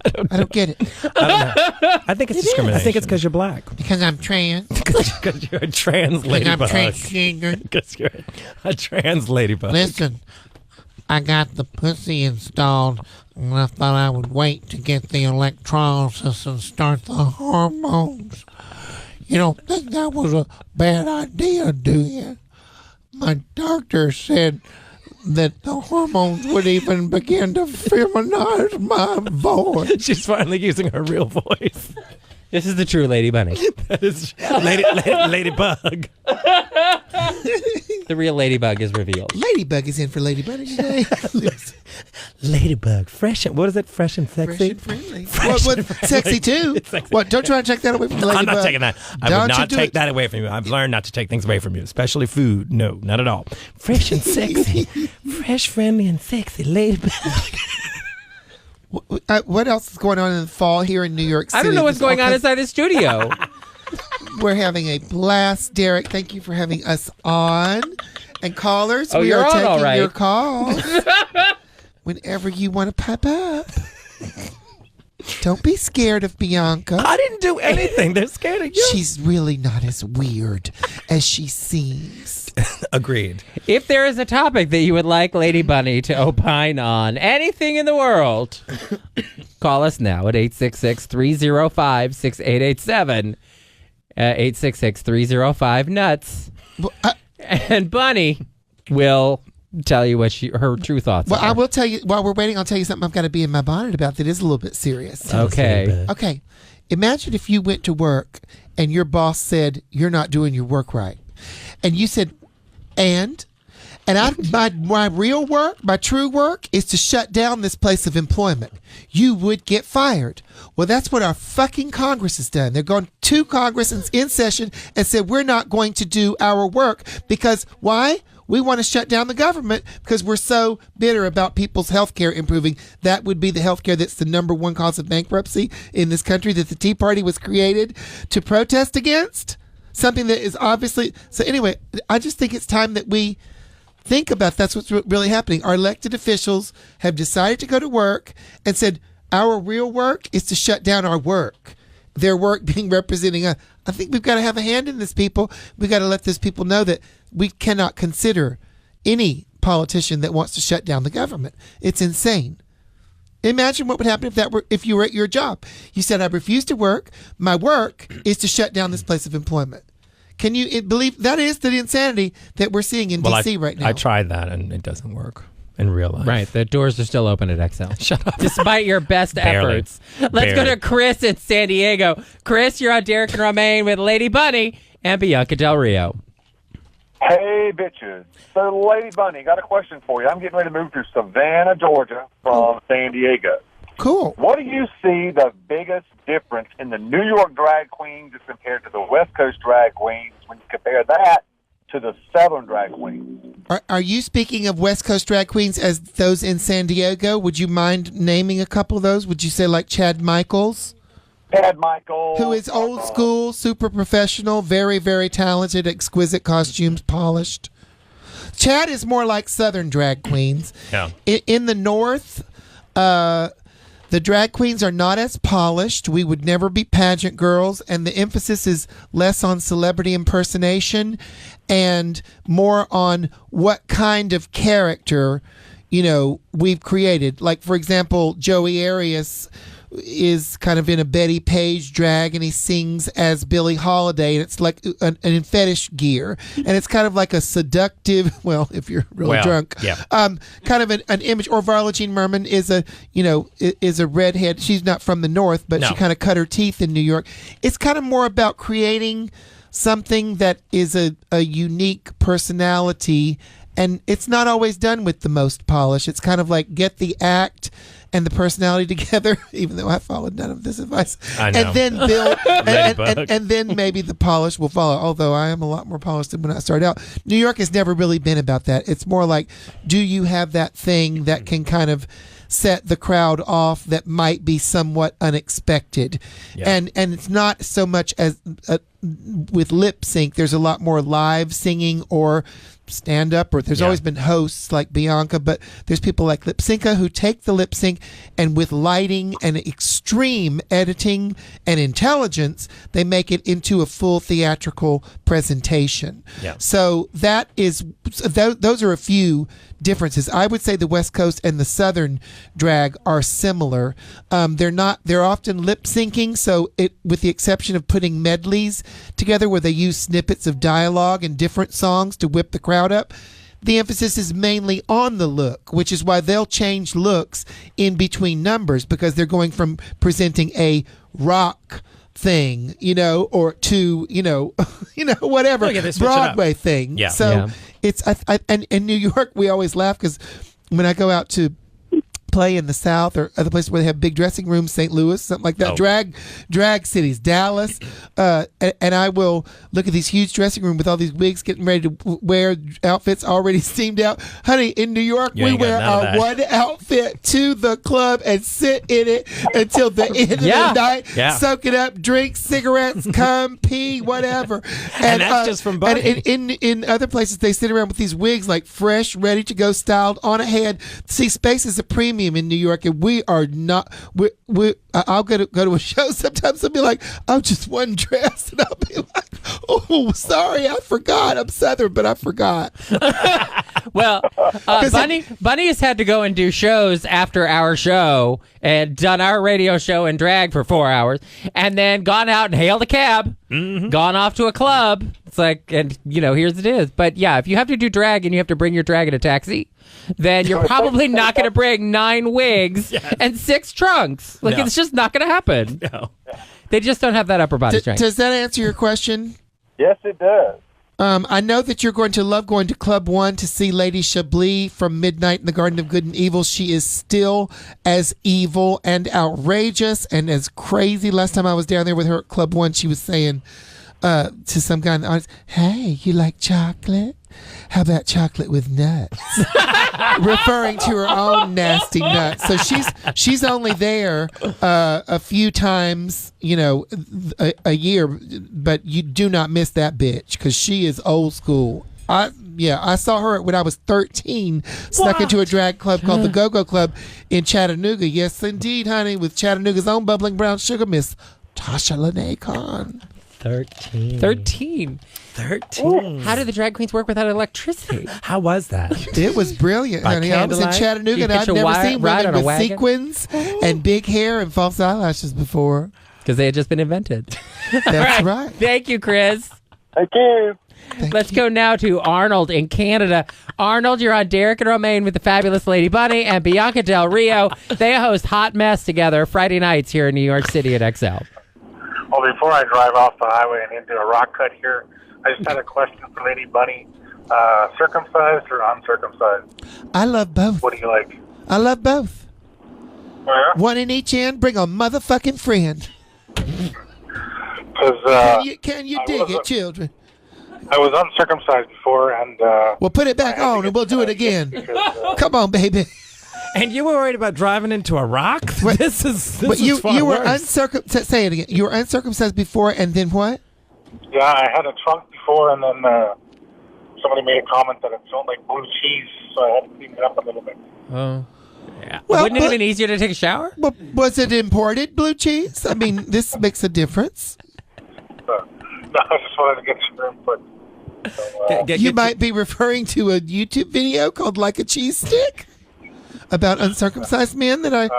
I don't get it. I don't know. I think it's discrimination. I think it's because you're black. Because I'm trans. Because you're a trans ladybug. I'm transgender. Because you're a trans ladybug. Listen, I got the pussy installed, and I thought I would wait to get the electrolysis and start the hormones. You don't think that was a bad idea, do you? My doctor said that the hormones would even begin to feminize my voice. She's finally using her real voice. This is the true Lady Bunny. That is Ladybug. The real Ladybug is revealed. Ladybug is in for Lady Bunny today. Ladybug, fresh and what is it? Fresh and sexy. Fresh and friendly. Sexy too. Sexy. What? Don't try to take that away from the Ladybug. I'm not taking that. I would not take that away from you. I've learned not to take things away from you, especially food. No, not at all. Fresh and sexy. Fresh, friendly, and sexy Ladybug. What else is going on in the fall here in New York City? I don't know what's going on inside the studio. We're having a blast. Derek, thank you for having us on. And callers, we you're are on, taking all right. your calls whenever you want to pipe up. Don't be scared of Bianca. I didn't do anything. They're scared of you. She's really not as weird as she seems. Agreed. If there is a topic that you would like Lady Bunny to opine on, anything in the world, call us now at 866-305-6887. 866-305-NUTS. And Bunny will tell you what her true thoughts are. I will tell you, while we're waiting, I'll tell you something I've got to be in my bonnet about that is a little bit serious. Okay. Okay. Imagine if you went to work and your boss said, you're not doing your work right. And you said, and my real work, my true work is to shut down this place of employment. You would get fired. Well, that's what our fucking Congress has done. They're going to Congress in session and said, we're not going to do our work because why? We want to shut down the government because we're so bitter about people's health care improving. That would be the health care that's the number one cause of bankruptcy in this country that the Tea Party was created to protest against. Something that is obviously... So anyway, I just think it's time that we think about that's what's really happening. Our elected officials have decided to go to work and said, our real work is to shut down our work. Their work being representing us. I think we've got to have a hand in this, people. We've got to let these people know that we cannot consider any politician that wants to shut down the government. It's insane. Imagine what would happen if you were at your job. You said, I refuse to work. My work is to shut down this place of employment. Can you believe that is the insanity that we're seeing in D.C. right now? I tried that and it doesn't work in real life. Right. The doors are still open at XL. Shut up. Despite your best efforts. Let's go to Chris in San Diego. Chris, you're on Derek and Romaine with Lady Bunny and Bianca Del Rio. Hey, bitches. So, Lady Bunny, got a question for you. I'm getting ready to move to Savannah, Georgia from San Diego. Cool. What do you see the biggest difference in the New York drag queens as compared to the West Coast drag queens when you compare that to the Southern drag queens? Are you speaking of West Coast drag queens as those in San Diego? Would you mind naming a couple of those? Would you say like Chad Michaels? Chad Michaels. Who is old school, super professional, very, very talented, exquisite costumes, polished. Chad is more like Southern drag queens. Yeah. In the North, the drag queens are not as polished. We would never be pageant girls, and the emphasis is less on celebrity impersonation and more on what kind of character, we've created. Like, for example, Joey Arias is kind of in a Betty Page drag, and he sings as Billie Holiday, and it's like an in fetish gear, and it's kind of like a seductive, well, if you're really drunk, kind of an image. Or Varla Jean Merman is a redhead. She's not from the North, but she kind of cut her teeth in New York. It's kind of more about creating something that is a unique personality, and it's not always done with the most polish. It's kind of like get the act and the personality together, even though I followed none of this advice. I know. And then build, and then maybe the polish will follow, although I am a lot more polished than when I started out. New York has never really been about that. It's more like, do you have that thing that can kind of set the crowd off that might be somewhat unexpected? And it's not so much as with lip sync. There's a lot more live singing or stand up, or there's always been hosts like Bianca, but there's people like Lip Synca who take the lip sync and with lighting and extreme editing and intelligence, they make it into a full theatrical presentation. So that is, those are a few differences. I would say the West Coast and the Southern drag are similar. They're often lip syncing, so with the exception of putting medleys together where they use snippets of dialogue and different songs to whip the crowd up, the emphasis is mainly on the look, which is why they'll change looks in between numbers, because they're going from presenting a rock thing, or to, whatever, Broadway thing. So it's, and in New York, we always laugh because when I go out to play in the South or other places where they have big dressing rooms, St. Louis, something like that, drag cities, Dallas, and I will look at these huge dressing room with all these wigs getting ready to wear outfits already steamed out. Honey, in New York, we wear our one outfit to the club and sit in it until the end of the night, soak it up, drink cigarettes, come, pee, whatever. And that's just from Bunny. And in other places, they sit around with these wigs like fresh, ready to go, styled on ahead. See, space is a premium in New York, and we are not. I'll go to a show sometimes. I'll be like, "Oh, just one dress," and I'll be like, "Oh, sorry, I forgot. I'm Southern, but I forgot." Well, Bunny has had to go and do shows after our show and done our radio show and drag for 4 hours, and then gone out and hailed a cab, gone off to a club. It's like, and here's it is. But yeah, if you have to do drag and you have to bring your drag in a taxi, then you're probably not going to bring 9 wigs and 6 trunks. Like, it's just not going to happen. No. They just don't have that upper body strength. Does that answer your question? Yes, it does. I know that you're going to love going to Club 1 to see Lady Chablis from Midnight in the Garden of Good and Evil. She is still as evil and outrageous and as crazy. Last time I was down there with her at Club 1, she was saying to some guy in the audience, "Hey, you like chocolate? How about chocolate with nuts?" Referring to her own nasty nuts. So she's only there a few times, a year, but you do not miss that bitch because she is old school. I saw her when I was 13, snuck into a drag club called the Go-Go Club in Chattanooga. Yes, indeed, honey, with Chattanooga's own bubbling brown sugar, Miss Tasha Lene Khan. 13. How do the drag queens work without electricity? How was that? It was brilliant, honey. I was in Chattanooga and I'd never seen women with sequins and big hair and false eyelashes before. Because they had just been invented. That's right. Thank you, Chris. Thank you. Let's go now to Arnold in Canada. Arnold, you're on Derek and Romaine with the fabulous Lady Bunny and Bianca Del Rio. They host Hot Mess together Friday nights here in New York City at XL. Well, before I drive off the highway and into a rock cut here, I just had a question for Lady Bunny. Circumcised or uncircumcised? I love both. What do you like? I love both. Oh, yeah? One in each end. Bring a motherfucking friend. Because Can you dig it, children? I was uncircumcised before, and Well, put it back on, and we'll do it again. Come on, baby. And you were worried about driving into a rock? This is far you were worse. uncircumcised. Say it again. You were uncircumcised before, and then what? yeah, I had a trunk before, and then somebody made a comment that it smelled like blue cheese, so I had to clean it up a little bit. Oh. Yeah. Well, Wouldn't it have been easier to take a shower? Well, was it imported blue cheese? I mean, this makes a difference. No, I just wanted to get your input. So, You might be referring to a YouTube video called "Like a Cheese Stick" about uncircumcised men that I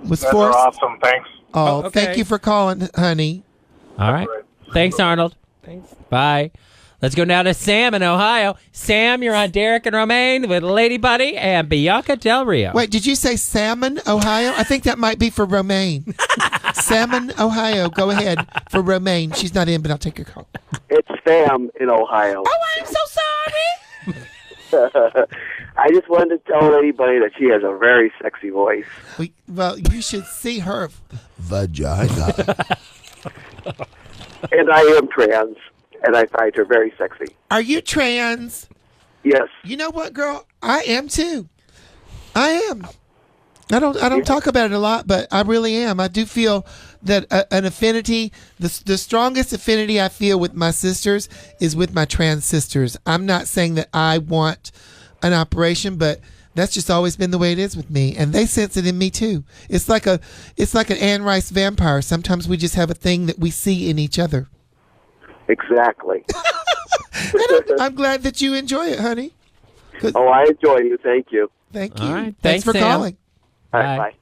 was that's forced. awesome. Thanks. Oh, okay. thank you for calling, honey. All right. Thanks, Arnold. Thanks. Bye. Let's go now to Sam in Ohio. Sam, you're on Derek and Romaine with Lady Bunny and Bianca Del Rio. Wait, did you say Salmon, Ohio? I think that might be for Romaine. Salmon, Ohio. Go ahead for Romaine. She's not in, but I'll take your call. It's Sam in Ohio. Oh, I'm so sorry. I just wanted to tell Lady Bunny that she has a very sexy voice. Well, you should see her vagina. And I am trans, and I find her very sexy. Are you trans? Yes. You know what, girl? I am too. I am. I don't talk about it a lot, but I really am. I do feel that an affinity, the strongest affinity I feel with my sisters is with my trans sisters. I'm not saying that I want an operation, but that's just always been the way it is with me, and they sense it in me too. It's like an Anne Rice vampire. Sometimes we just have a thing that we see in each other. Exactly. I'm glad that you enjoy it, honey. Oh, I enjoy you. Thank you. Thank you. All right. Thanks for Sam. calling. Bye.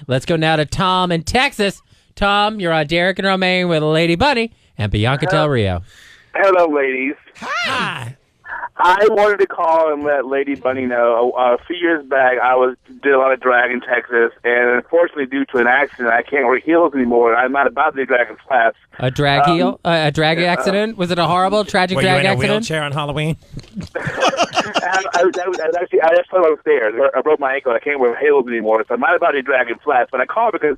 Let's go now to Tom in Texas. Tom, you're on Derek and Romaine with Lady Bunny and Bianca Del Rio. Hello, ladies. Hi. I wanted to call and let Lady Bunny know. A few years back, I did a lot of drag in Texas, and unfortunately, due to an accident, I can't wear heels anymore. I'm not about to do drag in flats. A drag heel? A drag accident? Was it a horrible, tragic Were drag you in a accident? wheelchair on Halloween? I just thought I was there. I broke my ankle. I can't wear heels anymore, so I'm not about to do drag in flats. But I called because,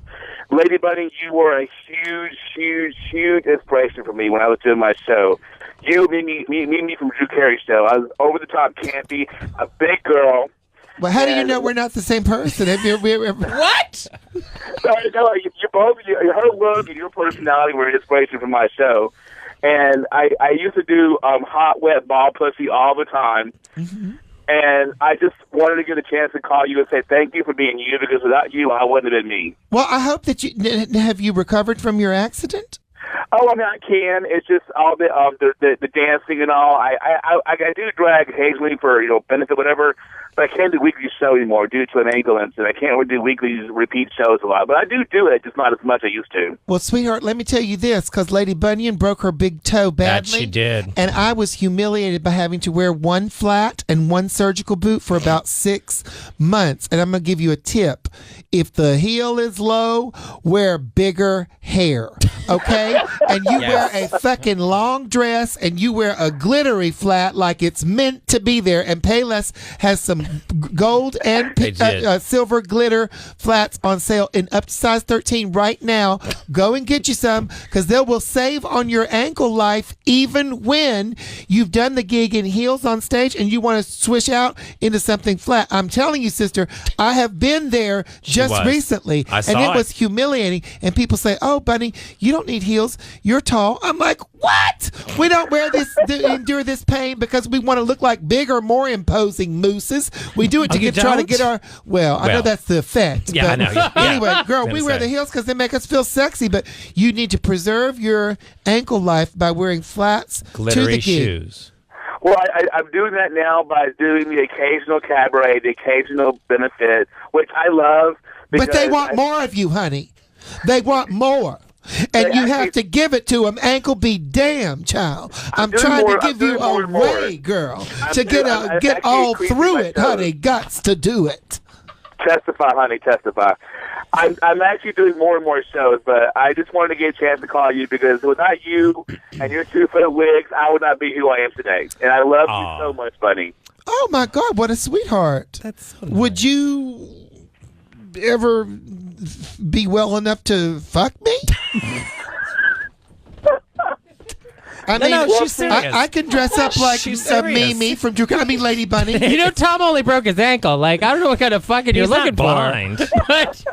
Lady Bunny, you were a huge, huge, huge inspiration for me when I was doing my show. You made me from Drew Carey's show. I was over the top, campy, a big girl. Well, how do you know we're not the same person? Have you ever... What? No, you both, her look and your personality were an inspiration for my show. And I used to do hot, wet ball pussy all the time. Mm-hmm. And I just wanted to get a chance to call you and say thank you for being you, because without you, I wouldn't have been me. Well, I hope that have you recovered from your accident? Oh, I mean, I can. It's just all the dancing and all. I do drag occasionally for benefit, whatever. But I can't do weekly show anymore due to an ankle incident. I can't do weekly repeat shows a lot. But I do it, just not as much as I used to. Well, sweetheart, let me tell you this, because Lady Bunyan broke her big toe badly. That she did. And I was humiliated by having to wear one flat and one surgical boot for about 6 months. And I'm going to give you a tip. If the heel is low, wear bigger hair, okay? And you wear a fucking long dress, and you wear a glittery flat like it's meant to be there. And Payless has some gold and silver glitter flats on sale in up to size 13 right now. Go and get you some, because they will save on your ankle life even when you've done the gig in heels on stage and you want to switch out into something flat. I'm telling you, sister, I have been there just recently, and it was humiliating. And people say, "Oh, Bunny, you don't need heels. You're tall." I'm like, what? We don't wear this to endure this pain because we want to look like bigger, more imposing mooses. We do it to try to get our. Well, I know that's the effect. Yeah, but I know. Yeah. Anyway, girl, we wear the heels because they make us feel sexy. But you need to preserve your ankle life by wearing flats Glittery to the gig. shoes. Well, I'm doing that now by doing the occasional cabaret, the occasional benefit, which I love. But they want more of you, honey. They want more. And you have to give it to them. Ankle be damned, child. I'm trying to give you a way, girl, to get all through it, honey. Guts to do it. Testify, honey, testify. I'm actually doing more and more shows, but I just wanted to get a chance to call you because without you and your 2-foot wigs, I would not be who I am today. And I love you so much, Bunny. Oh my God, what a sweetheart! That's so nice. Would you ever be well enough to fuck me? she's serious. I can dress up like Mimi from Lady Bunny. You know, Tom only broke his ankle. Like, I don't know what kind of fucking you're looking blind. for. But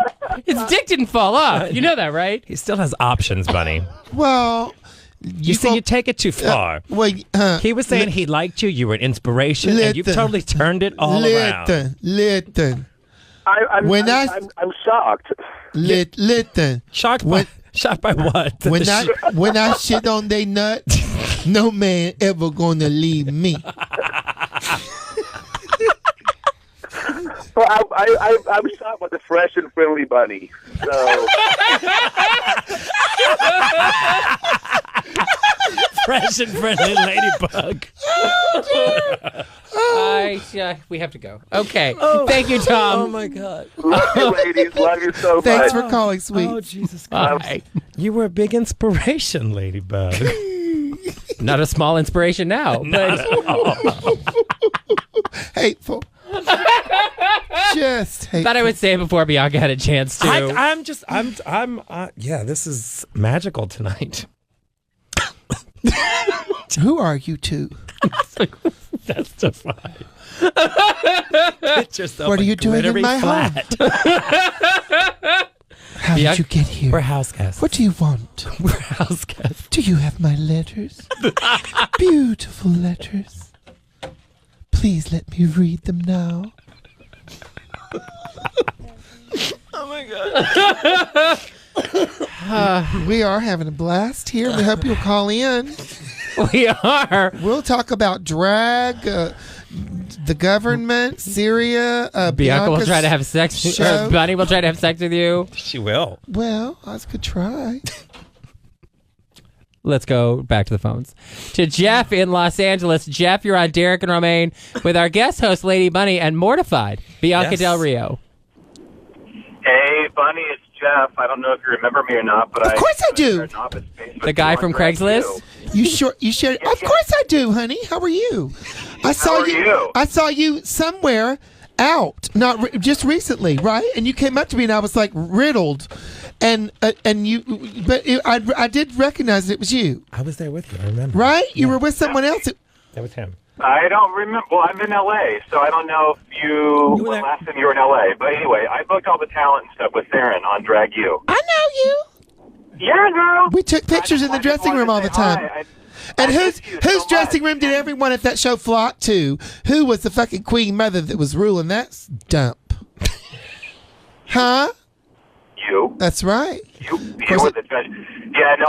his dick didn't fall off. You know that, right? He still has options, Bunny. Well, you take it too far. He was saying he liked you. You were an inspiration, and you've totally turned it all around. Listen. I'm shocked. Listen. Shocked by what? When I shit on they nut, no man ever gonna leave me. Well, I'm shocked with the fresh and friendly Bunny. So. Fresh and friendly ladybug. We have to go. Okay. Thank you, Tom. Oh my God. Love you, ladies. Love you so much. Thanks for calling, sweet. Oh, Jesus Christ. You were a big inspiration, ladybug. Not a small inspiration now. Hateful. Just hateful. Thought I would say it before Bianca had a chance to. Yeah, this is magical tonight. Who are you two? Testify. What are you doing in my home? How did you get here? We're house guests. What do you want? We're house guests. Do you have my letters? Beautiful letters. Please let me read them now. Oh my God. We are having a blast here. We hope you'll call in. We are. We'll talk about drag, the government, Syria. Bianca will try to have sex. Bunny will try to have sex with you. She will. Well, I could try. Let's go back to the phones. To Jeff in Los Angeles. Jeff, you're on Derek and Romaine with our guest host, Lady Bunny, and Mortified, Bianca Del Rio. Hey, Bunny, it's Jeff. I don't know if you remember me or not, but of course I do. The guy from Craigslist? You shared. Of course I do, honey. How are you? I saw you somewhere out, just recently, right? And you came up to me, and I was like riddled, and you, but I did recognize it was you. I was there with you. I remember. Right? You were with someone else. That was him. I don't remember. Well, I'm in L.A., so I don't know if you were last time you were in L.A. But anyway, I booked all the talent and stuff with Theron on Drag U. I know you. Yeah, girl. We took pictures in the dressing room all the time. And whose dressing room did everyone at that show flock to? Who was the fucking queen mother that was ruling that dump? Huh? You. That's right. You were the judge. Yeah, no,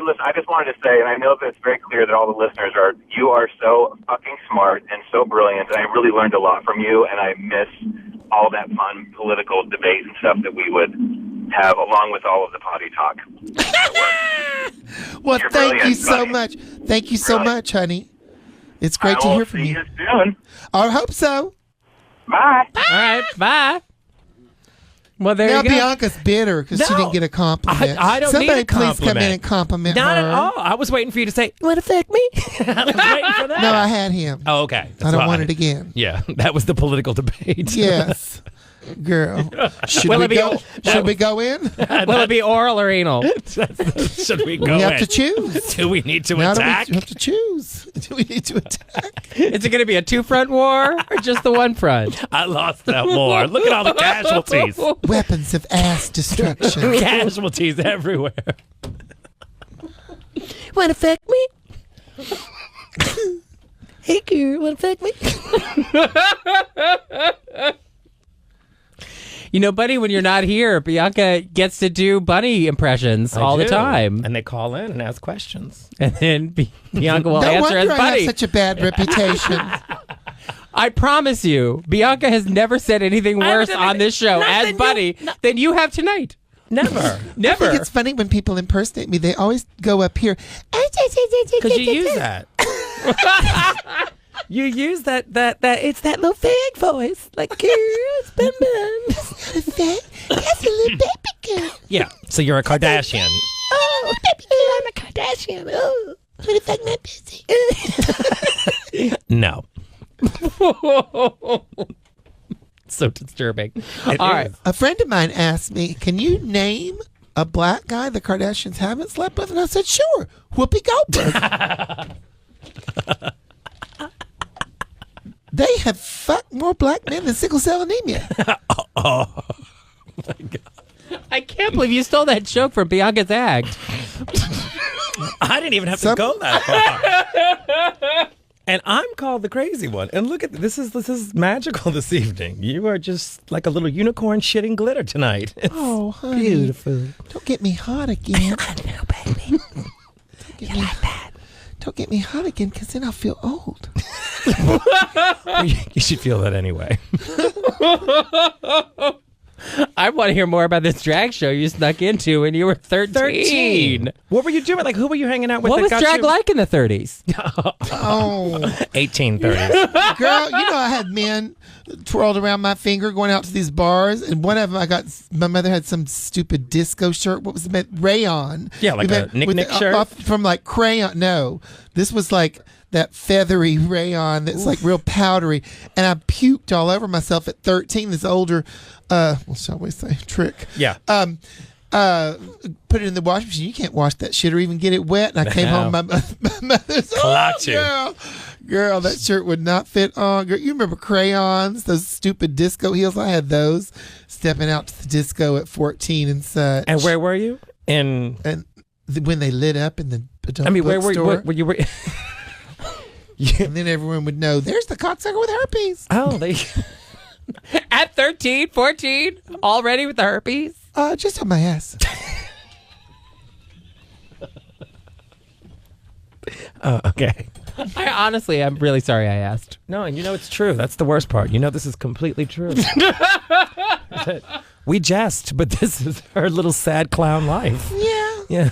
listen, I just wanted to say, and I know that it's very clear that all the listeners you are so fucking smart and so brilliant, and I really learned a lot from you, and I miss all that fun political debate and stuff that we would have along with all of the potty talk. Well, thank you so much. Thank you so much, honey. It's great to hear from you. See you soon. I hope so. Bye. All right, bye. Well, there you go. Bianca's bitter because she didn't get a compliment. I don't Somebody need a compliment. please come in and compliment Not her. at all. I was waiting for you to say, "Want to fuck me?" I was waiting for that. No, I had him. Oh, okay. I don't want it again. Yeah, that was the political debate. Yes. Girl. Should we go in? Will it be oral or anal? Should we go in? We have to choose. Do we need to attack? We have to choose. Do we need to attack? Is it going to be a two-front war or just the one front? I lost that war. Look at all the casualties. Weapons of ass destruction. Casualties everywhere. Want to fuck me? Hey, girl, want to fuck me? You know, Bunny, when you're not here, Bianca gets to do Bunny impressions all the time. And they call in and ask questions. And then Bianca will no answer as wonder Bunny. I have such a bad reputation. I promise you, Bianca has never said anything worse on this show as Bunny than you have tonight. Never. Never. I think it's funny when people impersonate me. They always go up here. Because you use that. You use that it's that little fake voice, like girls, bum bum. That's a little baby girl. Yeah. So you're a Kardashian. Oh, baby girl, I'm a Kardashian. Oh, what if I'm not busy? No. So disturbing. All right. A friend of mine asked me, "Can you name a black guy the Kardashians haven't slept with?" And I said, "Sure, Whoopi Goldberg." They have fucked more black men than sickle cell anemia. Oh my God. I can't believe you stole that joke from Bianca's act. I didn't even have to go that far. And I'm called the crazy one. And look at this is magical this evening. You are just like a little unicorn shitting glitter tonight. It's honey, beautiful. Don't get me hot again. I know, baby. Don't get me hot again, because then I'll feel old. You should feel that anyway. I want to hear more about this drag show you snuck into when you were 13. What were you doing? Like, who were you hanging out with? What that was got drag you? like in the 30s? Oh. 1830s. Girl, you know I had men twirled around my finger going out to these bars, and one of them my mother had some stupid disco shirt. What was it? Rayon. Yeah, like a Nick shirt? From like crayon. No, this was like that feathery rayon that's like real powdery, and I puked all over myself at 13. This older, shall we say, trick. Yeah. Put it in the washing machine. You can't wash that shit or even get it wet. And I came home, my mother's Clocked you. Girl, that shirt would not fit on. Girl, you remember crayons, those stupid disco heels? I had those. Stepping out to the disco at 14 and such. And where were you? And when they lit up in the adult where were bookstore. you? Were And then everyone would know, there's the cocksucker with herpes. Oh, they... At 13, 14, already with the herpes? Just on my ass. Oh, okay. I'm really sorry I asked. No, and you know it's true. That's the worst part. You know this is completely true. We jest, but this is her little sad clown life. Yeah. Yeah.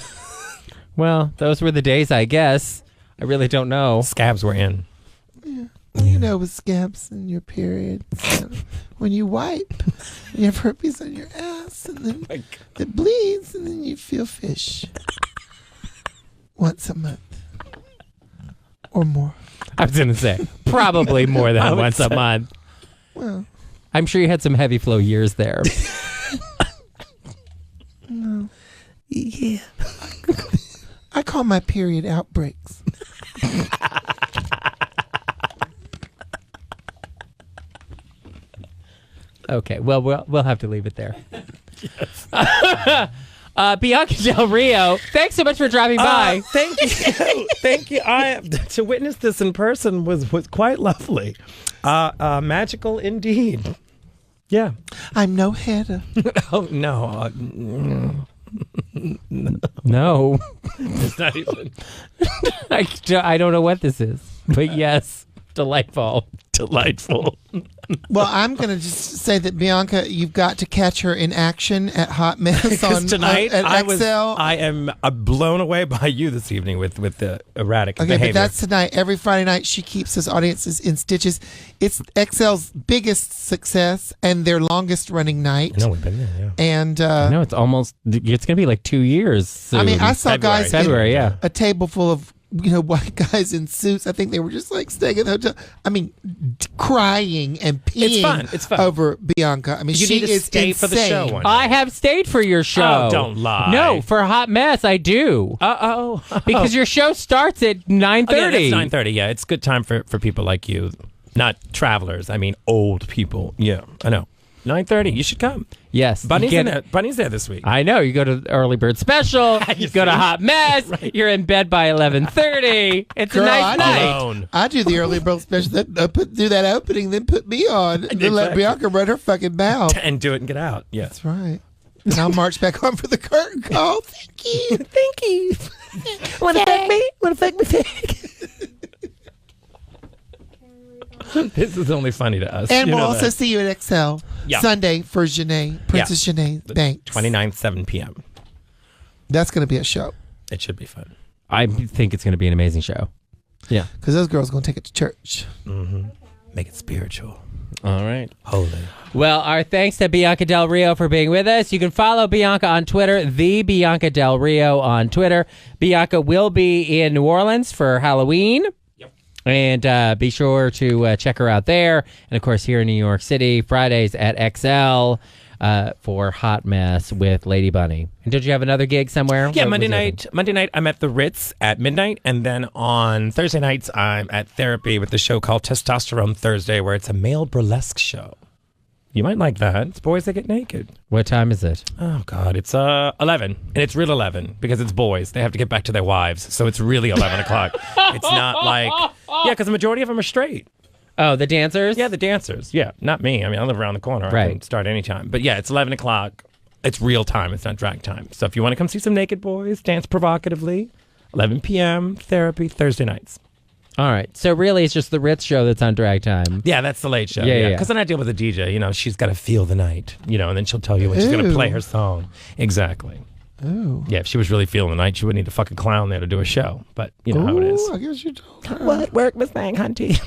Well, those were the days, I guess. I really don't know. Scabs were in. Yeah. You know, with scabs in your period, when you wipe, you have herpes on your ass, and then it bleeds, and then you feel fish once a month or more. I was going to say, probably more than once a month. Well, I'm sure you had some heavy flow years there. No. Yeah. I call my period outbreaks. Okay, well, we'll have to leave it there. Yes. Bianca Del Rio, thanks so much for driving by. Thank you. Thank you. To witness this in person was quite lovely. Magical indeed. Yeah. I'm no header. Oh, no. No. It's not even. I don't know what this is, but yes, delightful. Delightful. Well, I'm going to just say that, Bianca, you've got to catch her in action at Hot Mess on tonight. at XL. I am blown away by you this evening with the erratic behavior. But that's tonight. Every Friday night, she keeps those audiences in stitches. It's XL's biggest success and their longest running night. I know, we've been there, yeah. And no, it's going to be like 2 years soon. I mean, I saw guys February, in a table full of white guys in suits. I think they were just like staying at the hotel. I mean, crying and peeing It's fun. over Bianca. I mean, You she need to is stay insane. for the show one day. I have stayed for your show. Oh, don't lie. No, for Hot Mess, I do. Uh-oh. Because your show starts at 9:30. Oh, yeah, that's 9:30. Yeah, it's good time for people like you. Not travelers. I mean, old people. Yeah, I know. 9:30. You should come. Yes. Bunny's there this week. I know. You go to the Early Bird Special. you go to Hot Mess. Right. You're in bed by 11:30. It's a nice night. I do the Early Bird Special. Do that opening, then put me on. Then let Bianca run her fucking mouth. And do it and get out. Yeah. That's right. And I'll march back on for the curtain call. Thank you. Thank you. Want to fuck me? Want to fuck me? This is only funny to us. And we'll also see you at XL Sunday for Princess Janae Banks. 29th, 7 p.m. That's going to be a show. It should be fun. I think it's going to be an amazing show. Yeah. Because those girls going to take it to church. Mm-hmm. Make it spiritual. All right. Holy. Well, our thanks to Bianca Del Rio for being with us. You can follow Bianca on Twitter, the Bianca Del Rio on Twitter. Bianca will be in New Orleans for Halloween. Yep. And be sure to check her out there. And, of course, here in New York City, Fridays at XL for Hot Mess with Lady Bunny. And did you have another gig somewhere? Yeah, Monday night I'm at the Ritz at midnight, and then on Thursday nights I'm at Therapy with the show called Testosterone Thursday, where it's a male burlesque show. You might like that. It's boys that get naked. What time is it? Oh God, it's 11, and it's real 11 because it's boys. They have to get back to their wives, so it's really 11 o'clock. It's not like because the majority of them are straight. Oh, the dancers? Yeah, the dancers. Yeah, not me. I mean, I live around the corner. Right. I can start anytime. But yeah, it's 11 o'clock. It's real time. It's not drag time. So if you want to come see some naked boys dance provocatively, 11 p.m., Therapy, Thursday nights. All right. So really, it's just the Ritz show that's on drag time. Yeah, that's the late show. Yeah. Because then I deal with the DJ. You know, she's got to feel the night. You know, and then she'll tell you when she's going to play her song. Exactly. Ooh. Yeah, if she was really feeling the night, she wouldn't need a fucking clown there to do a show. But you know how it is. I guess you don't. What work, Miss Bang, hunty?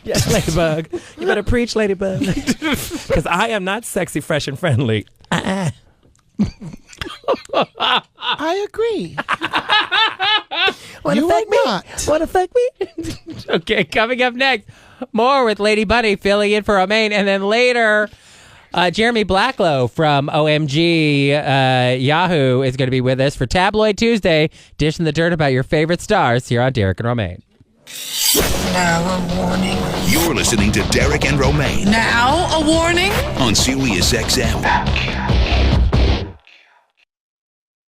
Yes, Ladybug. You better preach, Ladybug. Because I am not sexy, fresh, and friendly. I agree. You are not. Want to fuck me? Okay, coming up next, more with Lady Bunny filling in for Romaine. And then later, Jeremy Blacklow from OMG Yahoo is going to be with us for Tabloid Tuesday, dishing the dirt about your favorite stars here on Derek and Romaine. Now a warning. You're listening to Derek and Romaine. Now a warning? On Sirius XM.